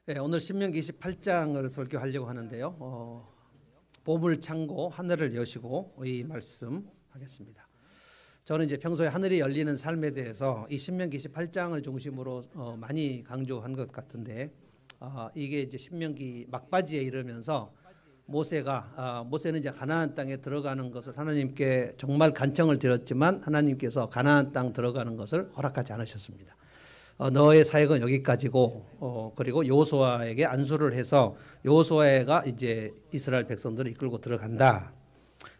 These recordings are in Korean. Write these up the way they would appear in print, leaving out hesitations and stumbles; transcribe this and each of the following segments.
네, 오늘 신명기 28장을 설교하려고 하는데요. 보물창고 하늘을 여시고 이 말씀 하겠습니다. 저는 이제 평소에 하늘이 열리는 삶에 대해서 이 신명기 28장을 중심으로 많이 강조한 것 같은데 이게 이제 신명기 막바지에 이르면서 모세는 이제 가나안 땅에 들어가는 것을 하나님께 정말 간청을 드렸지만 하나님께서 가나안 땅 들어가는 것을 허락하지 않으셨습니다. 너의 사역은 여기까지고 그리고 여호수아에게 안수를 해서 여호수아가 이제 이스라엘 백성들을 이끌고 들어간다.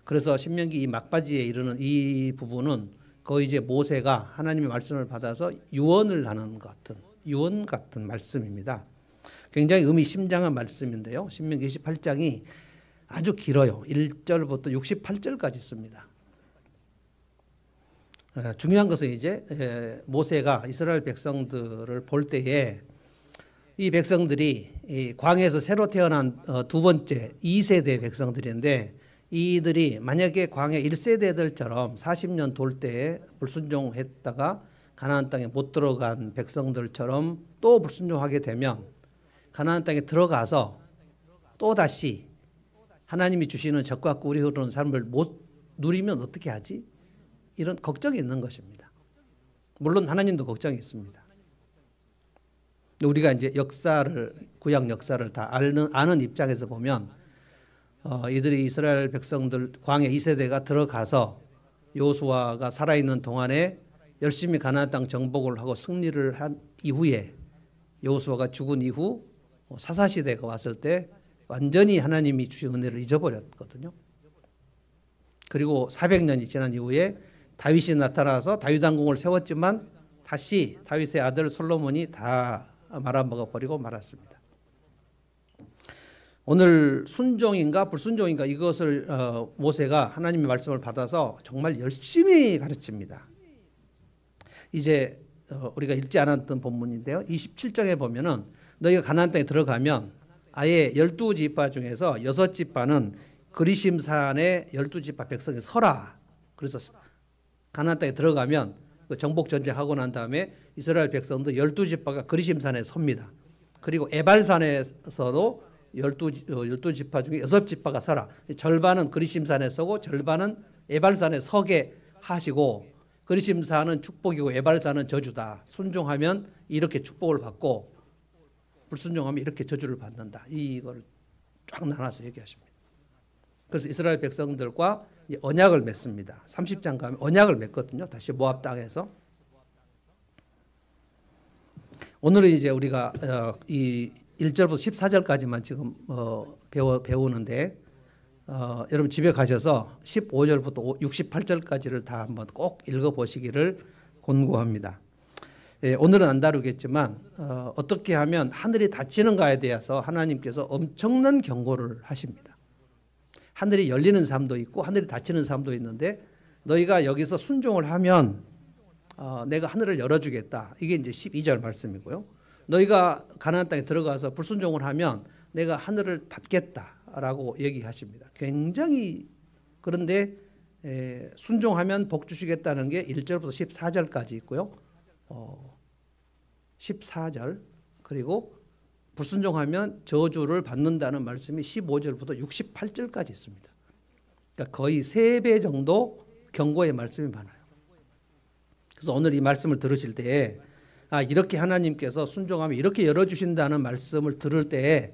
그래서 신명기 이 막바지에 이르는 이 부분은 거의 이제 모세가 하나님의 말씀을 받아서 유언을 하는 것 같은 유언 같은 말씀입니다. 굉장히 의미심장한 말씀인데요. 신명기 28장이 아주 길어요. 1절부터 68절까지 있습니다. 중요한 것은 이제 모세가 이스라엘 백성들을 볼 때에 이 백성들이 이 광야에서 새로 태어난 두 번째 2세대 백성들인데 이들이 만약에 광야 1세대들처럼 40년 돌 때에 불순종했다가 가나안 땅에 못 들어간 백성들처럼 또 불순종하게 되면 가나안 땅에 들어가서 또다시 하나님이 주시는 적과 꿀이 흐르는 삶을 못 누리면 어떻게 하지? 이런 걱정이 있는 것입니다. 물론 하나님도 걱정이 있습니다. 우리가 이제 구약 역사를 다 아는 입장에서 보면 이들이 이스라엘 백성들 광야 2세대가 들어가서 여호수아가 살아있는 동안에 열심히 가나안 땅 정복을 하고 승리를 한 이후에 여호수아가 죽은 이후 사사시대가 왔을 때 완전히 하나님이 주신 은혜를 잊어버렸거든요. 그리고 400년이 지난 이후에 다윗이 나타나서 다윗 왕궁을 세웠지만 다시 다윗의 아들 솔로몬이 다 말아먹어버리고 말았습니다. 오늘 순종인가 불순종인가 이것을 모세가 하나님의 말씀을 받아서 정말 열심히 가르칩니다. 이제 우리가 읽지 않았던 본문인데요. 27장에 보면은 너희가 가나안 땅에 들어가면 아예 12지파 중에서 6지파는 그리심산에 12지파 백성이 서라. 그래서 가나안 땅에 들어가면 그 정복 전쟁하고 난 다음에 이스라엘 백성들 12지파가 그리심산에 섭니다. 그리고 에발산에서도 12지파 중에 6지파가 서라. 절반은 그리심산에 서고 절반은 에발산에 서게 하시고 그리심산은 축복이고 에발산은 저주다. 순종하면 이렇게 축복을 받고 불순종하면 이렇게 저주를 받는다. 이걸 쫙 나눠서 얘기하십니다. 그래서 이스라엘 백성들과 언약을 맺습니다. 30장 가면 언약을 맺거든요. 다시 모압 땅에서. 오늘은 이제 우리가 이 1절부터 14절까지만 지금 배우는데 여러분 집에 가셔서 15절부터 68절까지를 다 한번 꼭 읽어보시기를 권고합니다. 오늘은 안 다루겠지만 어떻게 하면 하늘이 닫히는가에 대해서 하나님께서 엄청난 경고를 하십니다. 하늘이 열리는 삶도 있고 하늘이 닫히는 삶도 있는데 너희가 여기서 순종을 하면 내가 하늘을 열어주겠다. 이게 이제 12절 말씀이고요. 너희가 가나안 땅에 들어가서 불순종을 하면 내가 하늘을 닫겠다라고 얘기하십니다. 굉장히 그런데 순종하면 복 주시겠다는 게 1절부터 14절까지 있고요. 14절 그리고 불순종하면 저주를 받는다는 말씀이 15절부터 68절까지 있습니다. 그러니까 거의 3배 정도 경고의 말씀이 많아요. 그래서 오늘 이 말씀을 들으실 때에 이렇게 하나님께서 순종하면 이렇게 열어주신다는 말씀을 들을 때에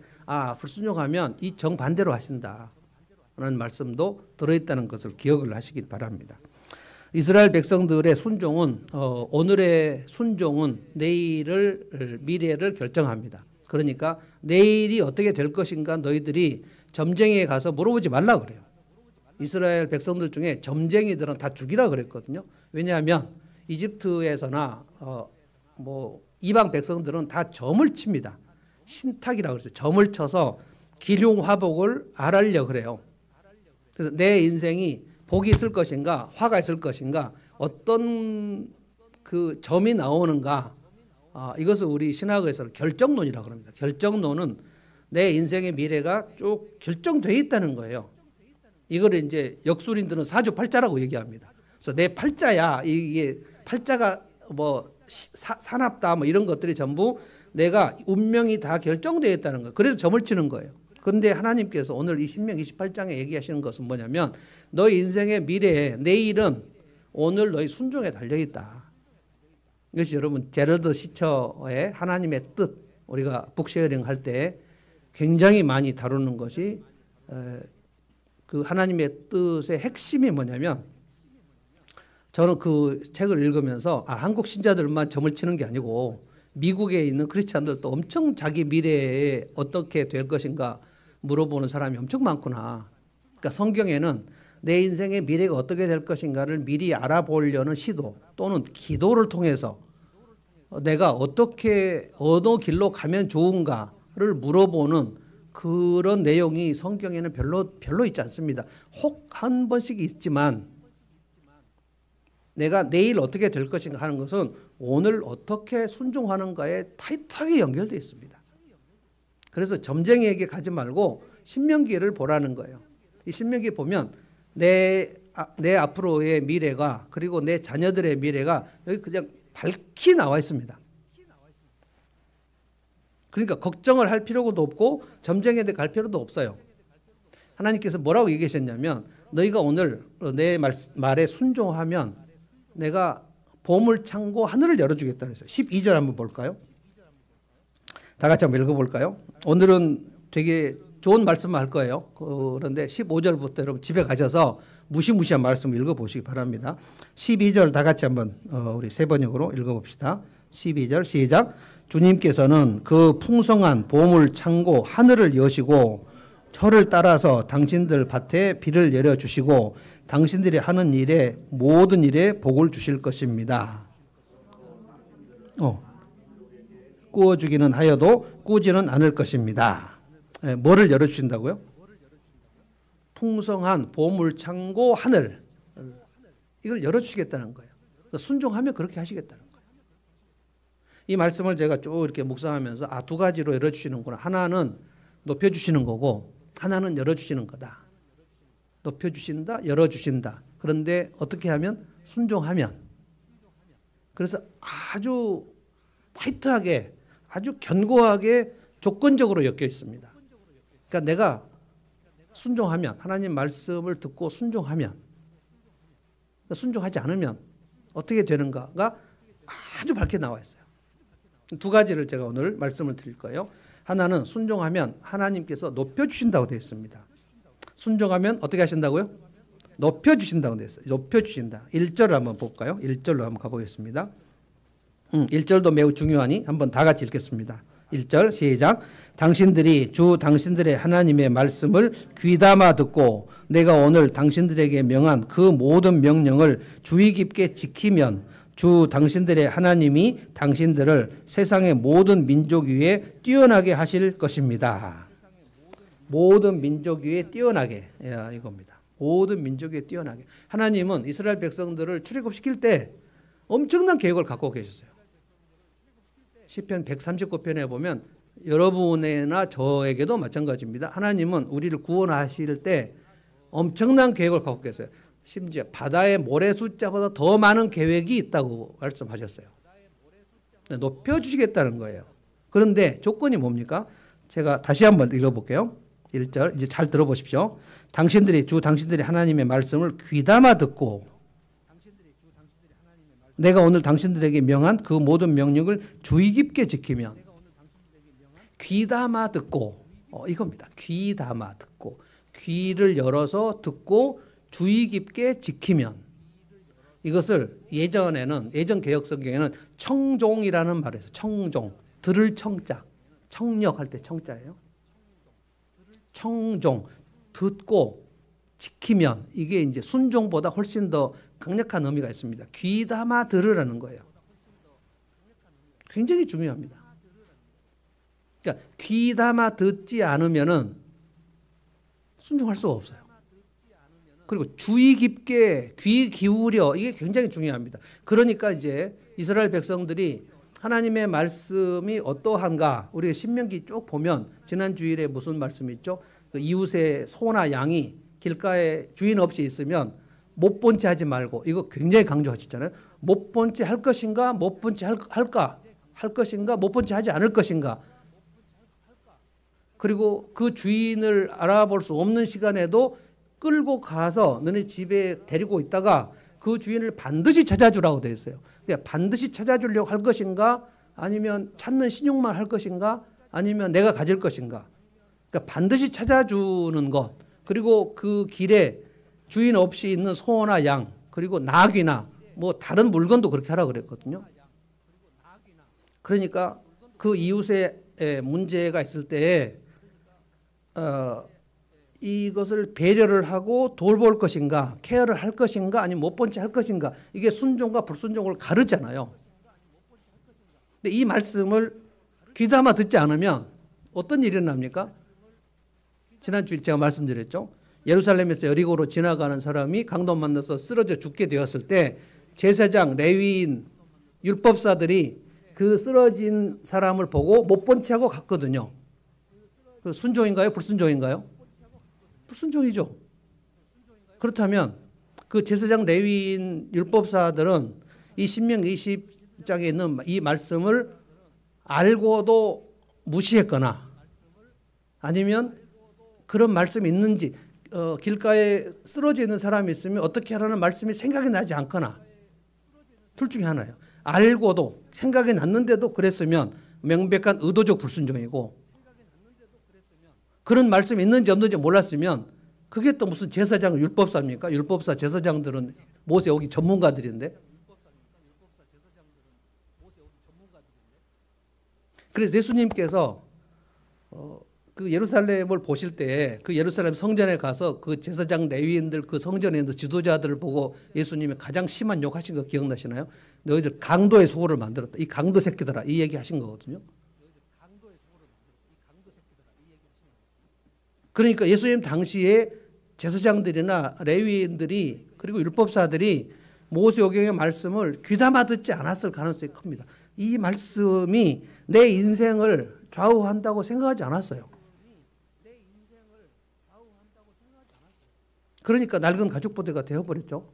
불순종하면 이 정반대로 하신다는 말씀도 들어있다는 것을 기억을 하시기 바랍니다. 이스라엘 백성들의 순종은 오늘의 순종은 미래를 결정합니다. 그러니까 내일이 어떻게 될 것인가 너희들이 점쟁이에 가서 물어보지 말라 그래요. 이스라엘 백성들 중에 점쟁이들은 다 죽이라 그랬거든요. 왜냐하면 이집트에서나 이방 백성들은 다 점을 칩니다. 신탁이라고 그랬어요. 점을 쳐서 기륭화복을 앓으려 그래요. 그래서 내 인생이 복이 있을 것인가 화가 있을 것인가 어떤 그 점이 나오는가 이것을 우리 신학에서 결정론이라고 합니다. 결정론은 내 인생의 미래가 쭉 결정되어 있다는 거예요. 이거를 이제 역술인들은 사주팔자라고 얘기합니다. 그래서 내 팔자야. 이게 팔자가 뭐 사납다 뭐 이런 것들이 전부 내가 운명이 다 결정되어 있다는 거예요. 그래서 점을 치는 거예요. 그런데 하나님께서 오늘 이 신명 28장에 얘기하시는 것은 뭐냐면 너희 인생의 미래에 내일은 오늘 너희 순종에 달려있다. 이것이 여러분 제러드 시처의 하나님의 뜻, 우리가 북쉐어링 할 때 굉장히 많이 다루는 것이 그 하나님의 뜻의 핵심이 뭐냐면, 저는 그 책을 읽으면서 한국 신자들만 점을 치는 게 아니고 미국에 있는 크리스찬들도 엄청 자기 미래에 어떻게 될 것인가 물어보는 사람이 엄청 많구나. 그러니까 성경에는 내 인생의 미래가 어떻게 될 것인가를 미리 알아보려는 시도 또는 기도를 통해서 내가 어떻게 어느 길로 가면 좋은가를 물어보는 그런 내용이 성경에는 별로 있지 않습니다. 혹 한 번씩 있지만 내가 내일 어떻게 될 것인가 하는 것은 오늘 어떻게 순종하는가에 타이트하게 연결되어 있습니다. 그래서 점쟁이에게 가지 말고 신명기를 보라는 거예요. 이 신명기 보면 내 앞으로의 미래가, 그리고 내 자녀들의 미래가 여기 그냥 밝히 나와 있습니다. 그러니까 걱정을 할 필요도 없고 점쟁이한테 갈 필요도 없어요. 하나님께서 뭐라고 얘기하셨냐면 너희가 오늘 내 말에 순종하면 내가 보물 창고 하늘을 열어주겠다 그랬어요. 12절 한번 볼까요? 다 같이 한번 읽어볼까요? 오늘은 되게 좋은 말씀을 할 거예요. 그런데 15절부터 여러분 집에 가셔서 무시무시한 말씀을 읽어보시기 바랍니다. 12절 다 같이 한번 우리 세 번역으로 읽어봅시다. 12절 시작. 주님께서는 그 풍성한 보물 창고 하늘을 여시고 저를 따라서 당신들 밭에 비를 내려주시고 당신들이 하는 일에 모든 일에 복을 주실 것입니다. 꾸어주기는 하여도 꾸지는 않을 것입니다. 뭐를 열어주신다고요? 풍성한 보물 창고 하늘, 이걸 열어주시겠다는 거예요. 순종하면 그렇게 하시겠다는 거예요. 이 말씀을 제가 쭉 이렇게 묵상하면서 두 가지로 열어주시는구나. 하나는 높여주시는 거고 하나는 열어주시는 거다. 높여주신다, 열어주신다. 그런데 어떻게 하면? 순종하면. 그래서 아주 타이트하게, 아주 견고하게 조건적으로 엮여 있습니다. 그러니까 내가 순종하면, 하나님 말씀을 듣고 순종하면, 순종하지 않으면 어떻게 되는가가 아주 밝게 나와 있어요. 두 가지를 제가 오늘 말씀을 드릴 거예요. 하나는 순종하면 하나님께서 높여주신다고 되어 있습니다. 순종하면 어떻게 하신다고요? 높여주신다고 되어 있어요. 높여주신다. 1절을 한번 볼까요? 1절로 한번 가보겠습니다. 1절도 매우 중요하니 한번 다 같이 읽겠습니다. 1절 시작. 당신들이 주 당신들의 하나님의 말씀을 귀담아 듣고 내가 오늘 당신들에게 명한 그 모든 명령을 주의 깊게 지키면 주 당신들의 하나님이 당신들을 세상의 모든 민족 위에 뛰어나게 하실 것입니다. 모든 민족 위에 뛰어나게, 이겁니다. 모든 민족 위에 뛰어나게. 하나님은 이스라엘 백성들을 출애굽시킬 때 엄청난 계획을 갖고 계셨어요. 시편 139편에 보면 여러분이나 저에게도 마찬가지입니다. 하나님은 우리를 구원하실 때 엄청난 계획을 갖고 계세요. 심지어 바다의 모래 숫자보다 더 많은 계획이 있다고 말씀하셨어요. 높여주시겠다는 거예요. 그런데 조건이 뭡니까? 제가 다시 한번 읽어볼게요. 1절 이제 잘 들어보십시오. 당신들이 하나님의 말씀을 귀담아 듣고 내가 오늘 당신들에게 명한 그 모든 명령을 주의 깊게 지키면, 귀담아 듣고, 이겁니다. 귀담아 듣고, 귀를 열어서 듣고 주의 깊게 지키면, 이것을 예전 개역 성경에는 청종이라는 말을 해서 청종, 들을 청자, 청력할 때 청자예요. 청종, 듣고 지키면, 이게 이제 순종보다 훨씬 더 강력한 의미가 있습니다. 귀담아 들으라는 거예요. 굉장히 중요합니다. 그러니까 귀담아 듣지 않으면은 순종할 수가 없어요. 그리고 주의 깊게 귀 기울여, 이게 굉장히 중요합니다. 그러니까 이제 이스라엘 백성들이 하나님의 말씀이 어떠한가, 우리가 신명기 쭉 보면 지난 주일에 무슨 말씀이 있죠? 그 이웃의 소나 양이 길가에 주인 없이 있으면 못 본 채 하지 말고, 이거 굉장히 강조하셨잖아요. 못 본 채 할 것인가, 못 본 채 할까? 할 것인가 못 본 채 하지 않을 것인가. 그리고 그 주인을 알아볼 수 없는 시간에도 끌고 가서 너네 집에 데리고 있다가 그 주인을 반드시 찾아주라고 되어 있어요. 그러니까 반드시 찾아주려고 할 것인가 아니면 찾는 신용만 할 것인가 아니면 내가 가질 것인가. 그러니까 반드시 찾아주는 것, 그리고 그 길에 주인 없이 있는 소나 양, 그리고 나귀나 뭐 다른 물건도 그렇게 하라 그랬거든요. 그러니까 그 이웃의 문제가 있을 때 이것을 배려를 하고 돌볼 것인가, 케어를 할 것인가, 아니면 못 본 채 할 것인가, 이게 순종과 불순종을 가르잖아요. 근데 이 말씀을 귀담아 듣지 않으면 어떤 일이 일어납니까? 지난주에 제가 말씀드렸죠. 예루살렘에서 여리고로 지나가는 사람이 강도 만나서 쓰러져 죽게 되었을 때 제사장, 레위인, 율법사들이 그 쓰러진 사람을 보고 못 본 채 하고 갔거든요. 그 순종인가요? 불순종인가요? 불순종이죠. 그렇다면 그 제사장, 레위인, 율법사들은 이 신명기 20장에 있는 이 말씀을 알고도 무시했거나 아니면 그런 말씀이 있는지 길가에 쓰러져 있는 사람이 있으면 어떻게 하라는 말씀이 생각이 나지 않거나 둘 중에 하나예요. 알고도 생각이 났는데도 그랬으면 명백한 의도적 불순종이고, 그런 말씀이 있는지 없는지 몰랐으면 그게 또 무슨 제사장 율법사입니까? 율법사 제사장들은 모세오기 전문가들인데. 그래서 예수님께서 그 예루살렘을 보실 때 그 예루살렘 성전에 가서 그 제사장 레위인들 그 성전에 있는 지도자들을 보고 예수님이 가장 심한 욕하신 거 기억나시나요? 너희들 강도의 소굴을 만들었다. 이 강도 새끼들아, 이 얘기 하신 거거든요. 그러니까 예수님 당시에 제사장들이나 레위인들이 그리고 율법사들이 모세오경의 말씀을 귀담아 듣지 않았을 가능성이 큽니다. 이 말씀이 내 인생을 좌우한다고 생각하지 않았어요. 그러니까 낡은 가죽 부대가 되어버렸죠.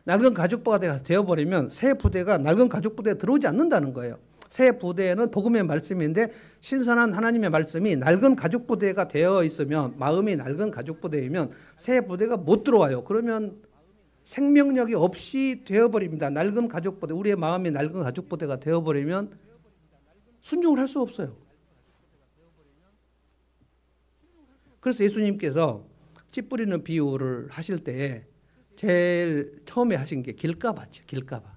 낡은 가죽 부대가 되어버리면 새 부대가 낡은 가죽 부대에 들어오지 않는다는 거예요. 새 부대는 복음의 말씀인데 신선한 하나님의 말씀이 낡은 가죽 부대가 되어 있으면, 마음이 낡은 가죽 부대이면 새 부대가 못 들어와요. 그러면 생명력이 없이 되어버립니다. 낡은 가죽 부대, 우리의 마음이 낡은 가죽 부대가 되어버리면 순종을 할 수 없어요. 그래서 예수님께서 씨 뿌리는 비유를 하실 때 제일 처음에 하신 게 길가밭이에요. 길가밭.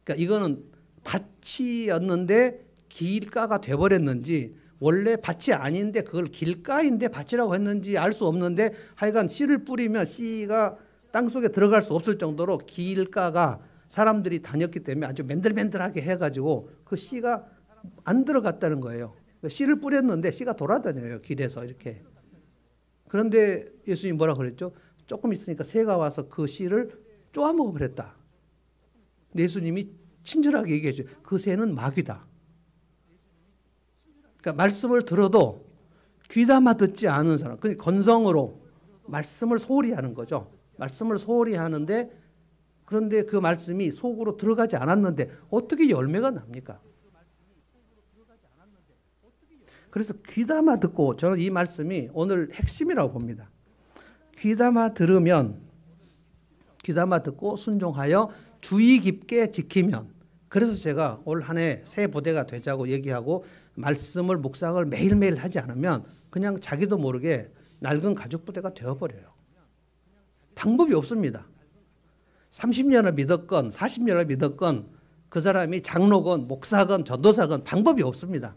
그러니까 이거는 밭이었는데 길가가 돼버렸는지, 원래 밭이 아닌데 그걸 길가인데 밭이라고 했는지 알 수 없는데, 하여간 씨를 뿌리면 씨가 땅속에 들어갈 수 없을 정도로 길가가 사람들이 다녔기 때문에 아주 맨들맨들하게 해가지고 그 씨가 안 들어갔다는 거예요. 씨를 뿌렸는데 씨가 돌아다녀요, 길에서 이렇게. 그런데 예수님이 뭐라 그랬죠? 조금 있으니까 새가 와서 그 씨를 쪼아먹어 버렸다. 예수님이 친절하게 얘기해줘요. 그 새는 마귀다. 그러니까 말씀을 들어도 귀담아 듣지 않은 사람, 그러니까 건성으로 말씀을 소홀히 하는 거죠. 말씀을 소홀히 하는데, 그런데 그 말씀이 속으로 들어가지 않았는데 어떻게 열매가 납니까? 그래서 귀담아 듣고, 저는 이 말씀이 오늘 핵심이라고 봅니다. 귀담아 들으면, 귀담아 듣고 순종하여 주의 깊게 지키면. 그래서 제가 올 한 해 새 부대가 되자고 얘기하고 말씀을 묵상을 매일매일 하지 않으면 그냥 자기도 모르게 낡은 가죽 부대가 되어버려요. 방법이 없습니다. 30년을 믿었건 40년을 믿었건 그 사람이 장로건 목사건 전도사건 방법이 없습니다.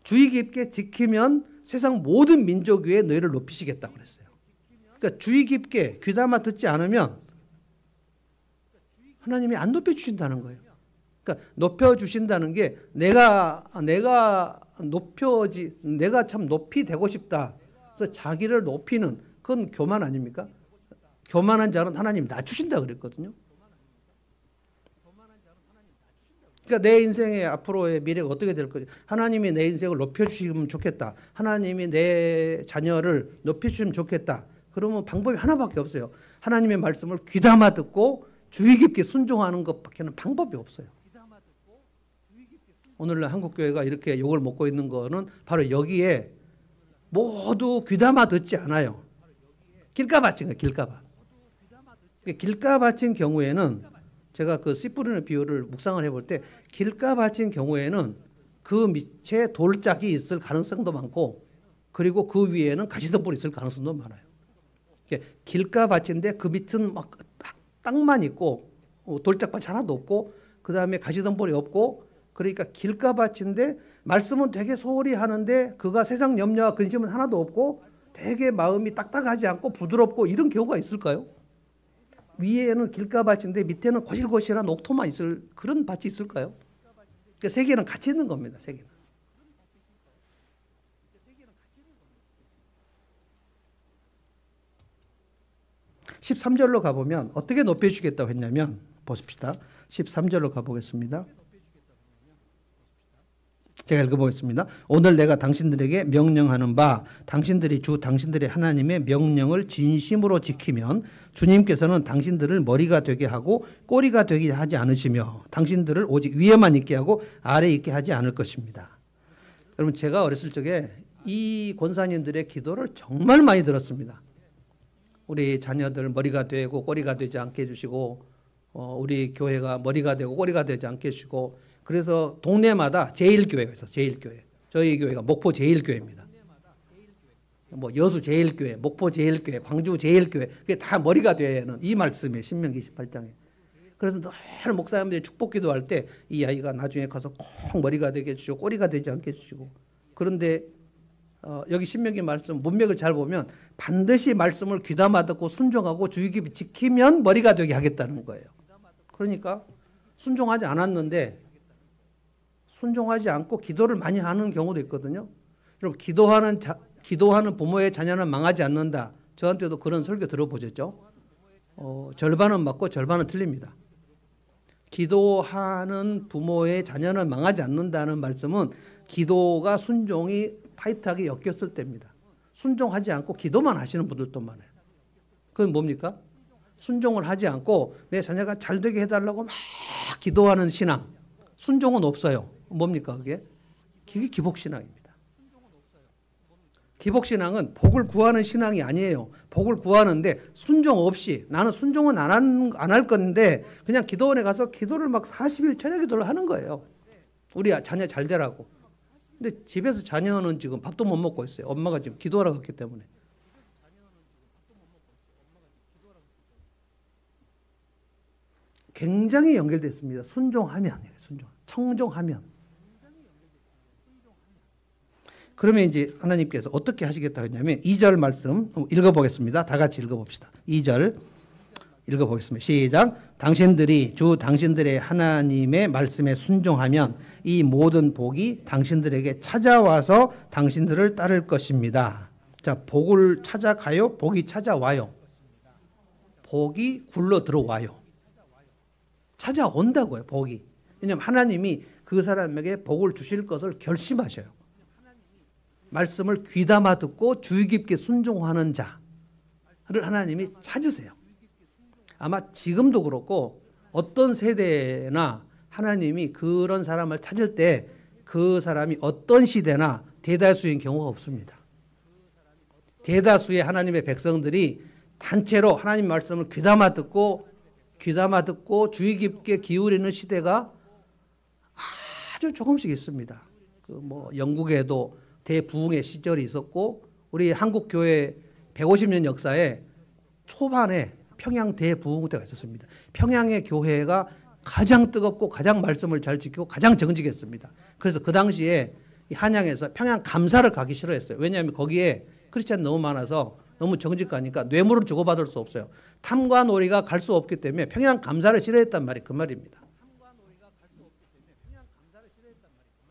주의 깊게 지키면 세상 모든 민족 위에 너희를 높이시겠다고 그랬어요. 그러니까 주의 깊게 귀담아 듣지 않으면 하나님이 안 높여주신다는 거예요. 그러니까 높여주신다는 게 내가 참 높이 되고 싶다. 그래서 자기를 높이는, 그건 교만 아닙니까? 교만한 자는 하나님이 낮추신다 그랬거든요. 그러니까 내 인생의 앞으로의 미래가 어떻게 될 거지? 하나님이 내 인생을 높여주시면 좋겠다. 하나님이 내 자녀를 높여주시면 좋겠다. 그러면 방법이 하나밖에 없어요. 하나님의 말씀을 귀담아 듣고 주의 깊게 순종하는 것밖에는 방법이 없어요. 오늘날 한국교회가 이렇게 욕을 먹고 있는 거는 바로 여기에 모두 귀담아 듣지 않아요. 길가밭인 거예요. 길가밭. 길가밭인 경우에는 제가 그 씨 뿌리는 비유를 묵상을 해볼 때 길가밭인 경우에는 그 밑에 돌짝이 있을 가능성도 많고 그리고 그 위에는 가시덤불이 있을 가능성도 많아요. 길가밭인데 그 밑은 막 땅만 있고 돌짝밭이 하나도 없고 그 다음에 가시덤불이 없고 그러니까 길가밭인데 말씀은 되게 소홀히 하는데 그가 세상 염려와 근심은 하나도 없고 되게 마음이 딱딱하지 않고 부드럽고 이런 경우가 있을까요? 위에는 길가밭인데 밑에는 고실고실한 옥토만 있을 그런 밭이 있을까요? 그러니까 세 개는 같이 있는 겁니다. 세 개는. 13절로 가보면 어떻게 높여주겠다고 했냐면 보십시다. 13절로 가보겠습니다. 제가 읽어보겠습니다. 오늘 내가 당신들에게 명령하는 바 당신들이 주 당신들의 하나님의 명령을 진심으로 지키면 주님께서는 당신들을 머리가 되게 하고 꼬리가 되게 하지 않으시며 당신들을 오직 위에만 있게 하고 아래에 있게 하지 않을 것입니다. 여러분 제가 어렸을 적에 이 권사님들의 기도를 정말 많이 들었습니다. 우리 자녀들 머리가 되고 꼬리가 되지 않게 해주시고 우리 교회가 머리가 되고 꼬리가 되지 않게 해주시고 그래서 동네마다 제1교회가 있어요. 제1교회. 저희 교회가 목포 제1교회입니다. 뭐 여수 제1교회, 목포 제1교회, 광주 제1교회 그게 다 머리가 되는 이 말씀이에요. 신명기 28장에. 그래서 늘 목사님들이 축복기도 할 때 이 아이가 나중에 가서 꼭 머리가 되게 해주시고 꼬리가 되지 않게 해주시고 그런데 여기 신명기 말씀 문맥을 잘 보면 반드시 말씀을 귀담아 듣고 순종하고 주의 깊이 지키면 머리가 되게 하겠다는 거예요. 그러니까 순종하지 않았는데 순종하지 않고 기도를 많이 하는 경우도 있거든요. 여러분 기도하는 부모의 자녀는 망하지 않는다. 저한테도 그런 설교 들어보셨죠? 절반은 맞고 절반은 틀립니다. 기도하는 부모의 자녀는 망하지 않는다는 말씀은 기도가 순종이 타이트하게 엮였을 때입니다. 순종하지 않고 기도만 하시는 분들도 많아요. 그건 뭡니까? 순종을 하지 않고 내 자녀가 잘 되게 해달라고 막 기도하는 신앙. 순종은 없어요. 뭡니까 그게? 그게 기복신앙입니다. 기복신앙은 복을 구하는 신앙이 아니에요. 복을 구하는데 순종 없이 나는 순종은 안 할 건데 그냥 기도원에 가서 기도를 막 40일 저녁 기도를 하는 거예요. 우리 자녀 잘 되라고. 근데 집에서 자녀는 지금 밥도 못 먹고 있어요. 엄마가 지금 기도하러 갔기 때문에. 굉장히 연결됐습니다. 순종하면, 청종하면. 그러면 이제 하나님께서 어떻게 하시겠다고 했냐면 2절 말씀 읽어보겠습니다. 다 같이 읽어봅시다. 2절 읽어보겠습니다. 시작. 당신들이 주 당신들의 하나님의 말씀에 순종하면 이 모든 복이 당신들에게 찾아와서 당신들을 따를 것입니다. 자, 복을 찾아가요? 복이 찾아와요? 복이 굴러 들어와요. 찾아온다고요. 복이. 왜냐하면 하나님이 그 사람에게 복을 주실 것을 결심하셔요. 말씀을 귀담아 듣고 주의 깊게 순종하는 자를 하나님이 찾으세요. 아마 지금도 그렇고 어떤 세대나 하나님이 그런 사람을 찾을 때 그 사람이 어떤 시대나 대다수인 경우가 없습니다. 대다수의 하나님의 백성들이 단체로 하나님 말씀을 귀담아 듣고 주의 깊게 기울이는 시대가 아주 조금씩 있습니다. 영국에도 대부흥의 시절이 있었고 우리 한국 교회 150년 역사에 초반에 평양 대부흥 때가 있었습니다. 평양의 교회가 가장 뜨겁고 가장 말씀을 잘 지키고 가장 정직했습니다. 그래서 그 당시에 한양에서 평양 감사를 가기 싫어했어요. 왜냐하면 거기에 크리스찬 너무 많아서 너무 정직하니까 뇌물을 주고받을 수 없어요. 탐과 놀이가 갈 수 없기 때문에 평양 감사를 싫어했단 말이 그 말입니다.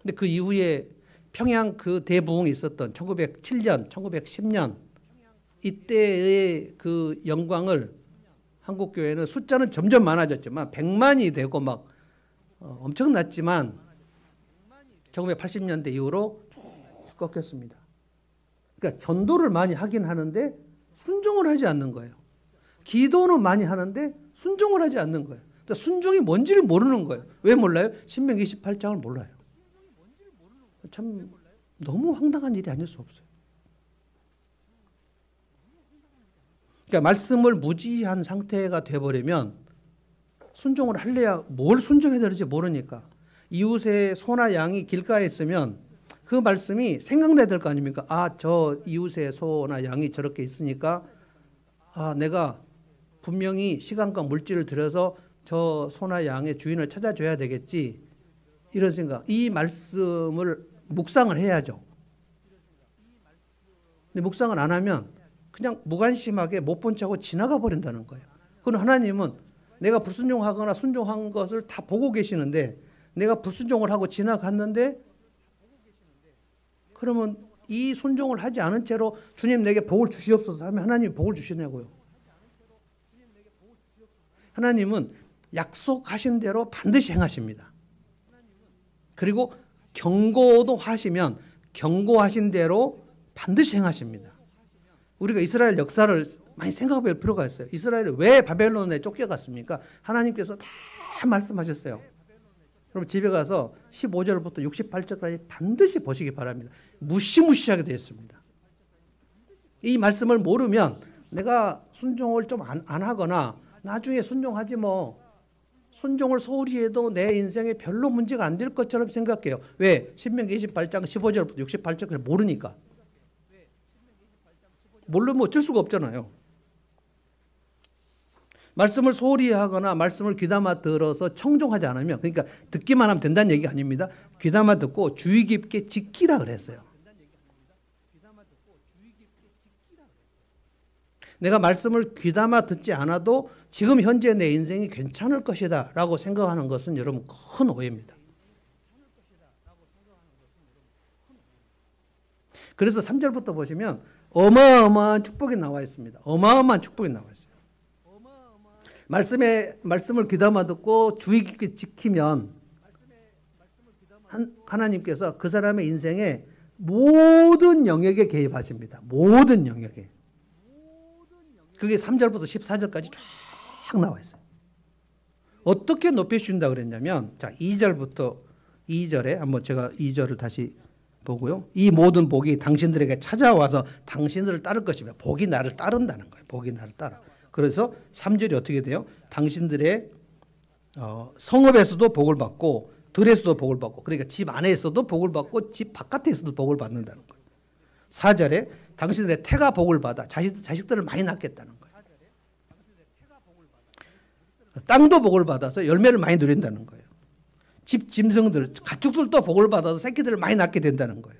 근데 그 이후에 평양 그 대부흥이 있었던 1907년, 1910년 이때의 그 영광을 한국교회는 숫자는 점점 많아졌지만 100만이 되고 막 엄청났지만 1980년대 이후로 쭉 꺾였습니다. 그러니까 전도를 많이 하긴 하는데 순종을 하지 않는 거예요. 기도는 많이 하는데 순종을 하지 않는 거예요. 그러니까 순종이 뭔지를 모르는 거예요. 왜 몰라요? 신명기 28장을 몰라요. 참 너무 황당한 일이 아닐 수 없어요. 그러니까 말씀을 무지한 상태가 돼버리면 순종을 할래야 뭘 순종해야 되는지 모르니까 이웃의 소나 양이 길가에 있으면 그 말씀이 생각나야 될 거 아닙니까? 아, 저 이웃의 소나 양이 저렇게 있으니까 아, 내가 분명히 시간과 물질을 들여서 저 소나 양의 주인을 찾아줘야 되겠지. 이런 생각. 이 말씀을 묵상을 해야죠. 근데 묵상을 안 하면 그냥 무관심하게 못 본 척하고 지나가 버린다는 거예요. 그럼 하나님은 내가 불순종하거나 순종한 것을 다 보고 계시는데 내가 불순종을 하고 지나갔는데 그러면 이 순종을 하지 않은 채로 주님 내게 복을 주시옵소서 하면 하나님이 복을 주시냐고요. 하나님은 약속하신 대로 반드시 행하십니다. 그리고 경고도 하시면 경고하신 대로 반드시 행하십니다. 우리가 이스라엘 역사를 많이 생각해 볼 필요가 있어요. 이스라엘이 왜 바벨론에 쫓겨갔습니까? 하나님께서 다 말씀하셨어요. 여러분 집에 가서 15절부터 68절까지 반드시 보시기 바랍니다. 무시무시하게 되어 있습니다. 이 말씀을 모르면 내가 순종을 좀 안 하거나 나중에 순종하지 뭐 순종을 소홀히 해도 내 인생에 별로 문제가 안 될 것처럼 생각해요. 왜? 신명기 28장 15절부터 68절까지 모르니까. 모르면 어쩔 수가 없잖아요. 말씀을 소홀히 하거나 말씀을 귀담아 들어서 청종하지 않으면 그러니까 듣기만 하면 된다는 얘기가 아닙니다. 귀담아 듣고 주의 깊게 지키라 그랬어요. 내가 말씀을 귀담아 듣지 않아도 지금 현재 내 인생이 괜찮을 것이다 라고 생각하는 것은 여러분 큰 오해입니다. 그래서 3절부터 보시면 어마어마한 축복이 나와 있습니다. 어마어마한 축복이 나와 있어요. 말씀을 귀담아 듣고 주의 깊게 지키면 하나님께서 그 사람의 인생에 모든 영역에 개입하십니다. 모든 영역에. 그게 3절부터 14절까지 쫙 나와 있어요. 어떻게 높여주신다 그랬냐면 자 2절부터 2절에 한번 제가 2절을 다시 보고요. 이 모든 복이 당신들에게 찾아와서 당신들을 따를 것입니다. 복이 나를 따른다는 거예요. 복이 나를 따라. 그래서 3절이 어떻게 돼요? 당신들의 성읍에서도 복을 받고 들에서도 복을 받고 그러니까 집 안에서도 복을 받고 집 바깥에서도 복을 받는다는 거예요. 4절에 당신들의 태가 복을 받아 자식들을 많이 낳겠다는 거예요. 땅도 복을 받아서 열매를 많이 누린다는 거예요. 집 짐승들, 가축들도 복을 받아서 새끼들을 많이 낳게 된다는 거예요.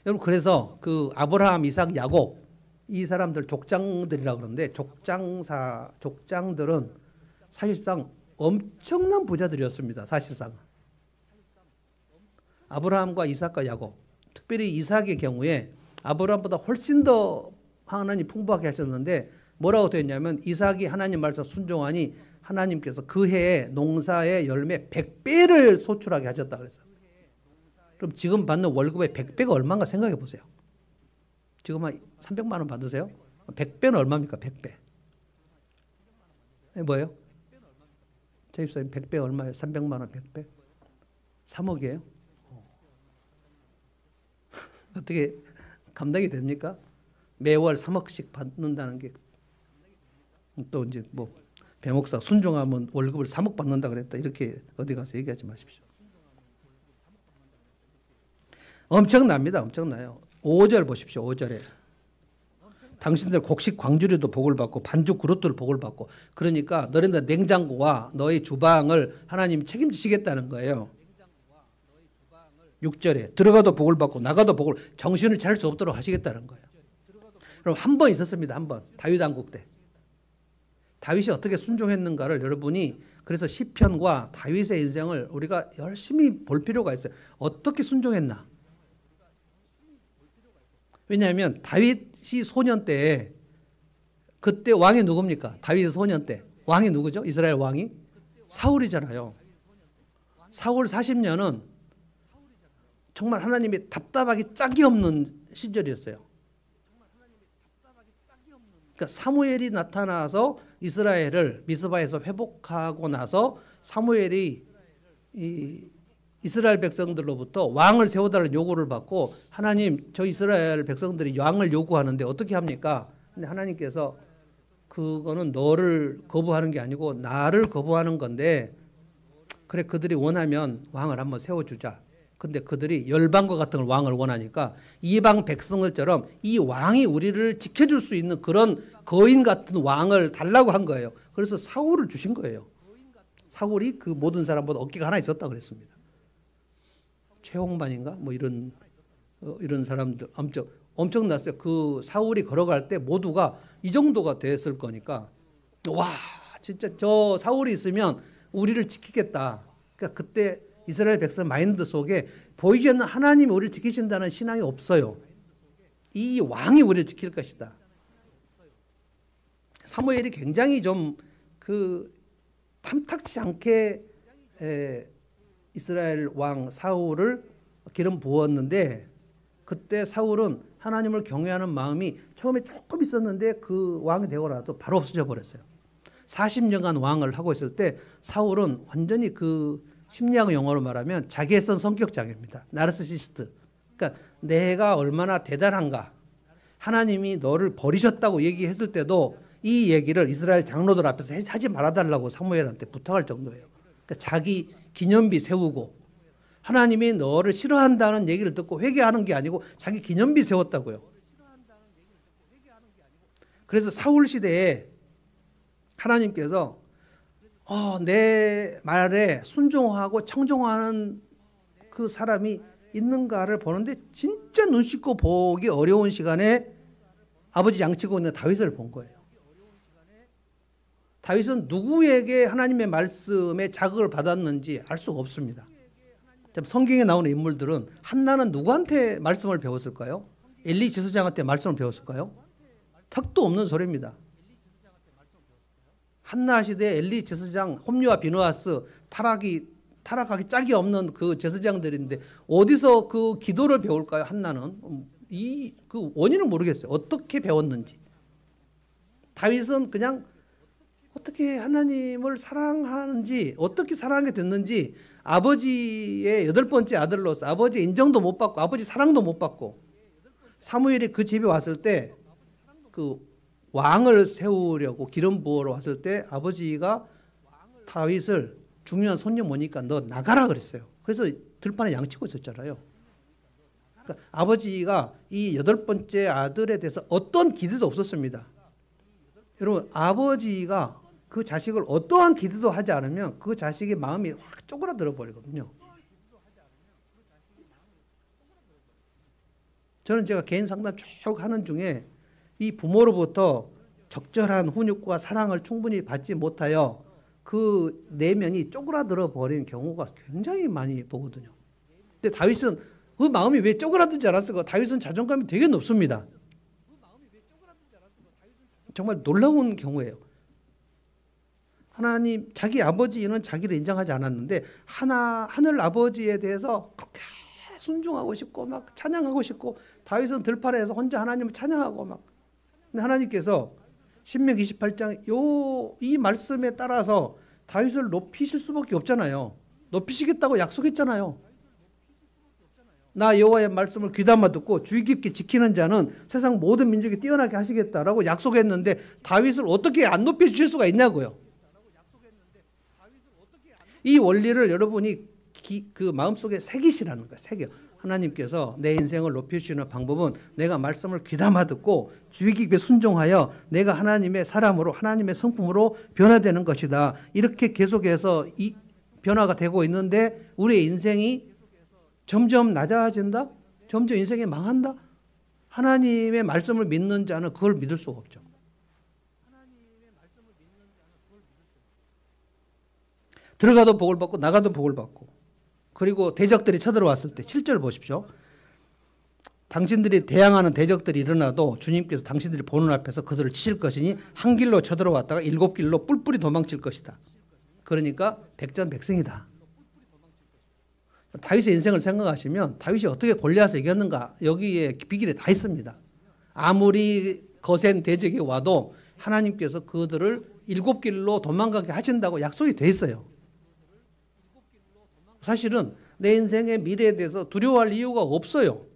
여러분 그래서 그 아브라함, 이삭, 야곱 이 사람들 족장들이라고 그러는데 족장들은 사실상 엄청난 부자들이었습니다. 사실상 아브라함과 이삭과 야곱 특별히 이삭의 경우에 아브라함보다 훨씬 더 하나님 풍부하게 하셨는데 뭐라고 되어 있냐면 이삭이 하나님 말씀 순종하니 하나님께서 그 해에 농사의 열매 100배를 소출하게 하셨다 그랬어요. 그럼 지금 받는 월급의 100배가 얼마인가 생각해 보세요. 지금 한 300만 원 받으세요? 100배는 얼마입니까? 100배. 뭐예요? 제 입사님 100배 얼마예요? 300만 원 100배? 3억이에요? 어떻게 감당이 됩니까? 매월 3억씩 받는다는 게 또 이제 뭐 배목사 순종하면 월급을 3억 받는다 그랬다 이렇게 어디 가서 얘기하지 마십시오. 엄청납니다. 엄청나요. 5절 보십시오. 5절에 당신들 곡식 광주리도 복을 받고 반죽 그릇들 복을 받고 그러니까 너희들 냉장고와 너희 주방을 하나님이 책임지시겠다는 거예요. 6절에 들어가도 복을 받고 나가도 복을 정신을 차릴 수 없도록 하시겠다는 거예요. 그럼 한 번 있었습니다. 한 번 다윗 왕국 때 다윗이 어떻게 순종했는가를 여러분이 그래서 시편과 다윗의 인생을 우리가 열심히 볼 필요가 있어요. 어떻게 순종했나? 왜냐하면 다윗이 소년 때 그때 왕이 누굽니까? 다윗의 소년 때 왕이 누구죠? 이스라엘 왕이 사울이잖아요. 사울 40년은 정말 하나님이 답답하기 짝이 없는 시절이었어요. 그러니까 사무엘이 나타나서 이스라엘을 미스바에서 회복하고 나서 사무엘이 이 이스라엘 백성들로부터 왕을 세워달라는 요구를 받고 하나님 저 이스라엘 백성들이 왕을 요구하는데 어떻게 합니까? 근데 하나님께서 그거는 너를 거부하는 게 아니고 나를 거부하는 건데 그래 그들이 원하면 왕을 한번 세워주자. 근데 그들이 열방과 같은 왕을 원하니까 이방 백성들처럼 이 왕이 우리를 지켜줄 수 있는 그런 거인 같은 왕을 달라고 한 거예요. 그래서 사울을 주신 거예요. 사울이 그 모든 사람보다 어깨가 하나 있었다 그랬습니다. 최홍만인가 뭐 이런 사람들 엄청났어요. 그 사울이 걸어갈 때 모두가 이 정도가 됐을 거니까 와 진짜 저 사울이 있으면 우리를 지키겠다. 그러니까 그때 이스라엘 백성 마인드 속에 보이지 않는 하나님이 우리를 지키신다는 신앙이 없어요. 이 왕이 우리를 지킬 것이다. 사무엘이 굉장히 좀 그 탐탁치 않게 이스라엘 왕 사울을 기름 부었는데 그때 사울은 하나님을 경외하는 마음이 처음에 조금 있었는데 그 왕이 되고 나서 바로 없어져 버렸어요. 40년간 왕을 하고 있을 때 사울은 완전히 그 심리학 용어로 말하면 자기애선 성격 장애입니다. 나르시시스트. 그러니까 내가 얼마나 대단한가. 하나님이 너를 버리셨다고 얘기했을 때도 이 얘기를 이스라엘 장로들 앞에서 하지 말아달라고 사무엘한테 부탁할 정도예요. 그러니까 자기 기념비 세우고 하나님이 너를 싫어한다는 얘기를 듣고 회개하는 게 아니고 자기 기념비 세웠다고요. 그래서 사울 시대에 하나님께서 내 말에 순종하고 청종하는 그 사람이 있는가를 보는데 진짜 눈 씻고 보기 어려운 시간에 아버지 양치고 있는 다윗을 본 거예요. 다윗은 누구에게 하나님의 말씀에 자극을 받았는지 알 수가 없습니다. 성경에 나오는 인물들은 한나는 누구한테 말씀을 배웠을까요? 엘리 제사장한테 말씀을 배웠을까요? 턱도 없는 소리입니다. 한나 시대 엘리 제사장 홈리와 비느하스 타락하기 짝이 없는 그 제사장들인데 어디서 그 기도를 배울까요? 한나는 그 원인을 모르겠어요. 어떻게 배웠는지. 다윗은 그냥 어떻게 하나님을 사랑하는지 어떻게 사랑하게 됐는지 아버지의 8번째 아들로서 아버지의 인정도 못 받고 아버지 사랑도 못 받고 사무엘이 그 집에 왔을 때 그 왕을 세우려고 기름 부으러 왔을 때 아버지가 다윗을 중요한 손님 오니까 너 나가라 그랬어요. 그래서 들판에 양치고 있었잖아요. 그러니까 아버지가 이 8번째 아들에 대해서 어떤 기대도 없었습니다. 여러분 아버지가 그 자식을 어떠한 기대도 하지 않으면 그 자식의 마음이 확 쪼그라들어 버리거든요. 저는 제가 개인 상담 쭉 하는 중에 이 부모로부터 적절한 훈육과 사랑을 충분히 받지 못하여 그 내면이 쪼그라들어 버린 경우가 굉장히 많이 보거든요. 근데 다윗은 그 마음이 왜 쪼그라들지 않았을까? 다윗은 자존감이 되게 높습니다. 정말 놀라운 경우예요. 하나님, 자기 아버지는 자기를 인정하지 않았는데 하늘 아버지에 대해서 그렇게 순종하고 싶고 막 찬양하고 싶고 다윗은 들판에서 혼자 하나님을 찬양하고 막. 근데 하나님께서 신명기 28장 이 말씀에 따라서 다윗을 높이실 수밖에 없잖아요. 높이시겠다고 약속했잖아요. 나 여호와의 말씀을 귀담아 듣고 주의 깊게 지키는 자는 세상 모든 민족이 뛰어나게 하시겠다라고 약속했는데 다윗을 어떻게 안 높여주실 수가 있냐고요. 이 원리를 여러분이 그 마음속에 새기시라는 거예요. 새겨. 하나님께서 내 인생을 높여주시는 방법은 내가 말씀을 귀담아 듣고 주의 깊게 순종하여 내가 하나님의 사람으로 하나님의 성품으로 변화되는 것이다. 이렇게 계속해서 이 변화가 되고 있는데 우리의 인생이 점점 낮아진다? 점점 인생이 망한다? 하나님의 말씀을 믿는 자는 그걸 믿을 수가 없죠. 들어가도 복을 받고 나가도 복을 받고 그리고 대적들이 쳐들어왔을 때 7절 보십시오. 당신들이 대항하는 대적들이 일어나도 주님께서 당신들이 보는 앞에서 그들을 치실 것이니 한 길로 쳐들어왔다가 7길로 뿔뿔이 도망칠 것이다. 그러니까 백전백승이다. 다윗의 인생을 생각하시면 다윗이 어떻게 골리앗을 이겼는가 여기에 비결이 다 있습니다. 아무리 거센 대적이 와도 하나님께서 그들을 일곱 길로 도망가게 하신다고 약속이 돼 있어요. 사실은 내 인생의 미래에 대해서 두려워할 이유가 없어요.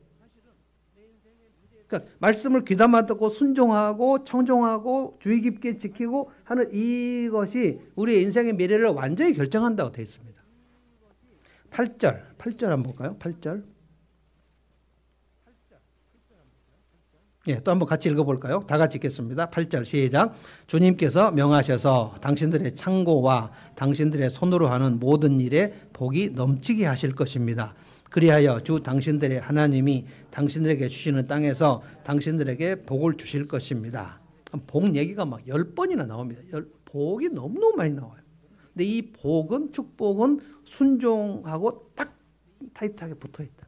그러니까 말씀을 귀담아 듣고 순종하고 청종하고 주의 깊게 지키고 하는 이것이 우리의 인생의 미래를 완전히 결정한다고 되어 있습니다. 8절 한번 볼까요? 8절. 예, 또 한번 같이 읽어볼까요? 다 같이 읽겠습니다. 8절 시작. 주님께서 명하셔서 당신들의 창고와 당신들의 손으로 하는 모든 일에 복이 넘치게 하실 것입니다. 그리하여 주 당신들의 하나님이 당신들에게 주시는 땅에서 당신들에게 복을 주실 것입니다. 복 얘기가 막 10번이나 나옵니다. 복이 너무너무 많이 나와요. 근데 이 복은, 축복은 순종하고 딱 타이트하게 붙어 있다.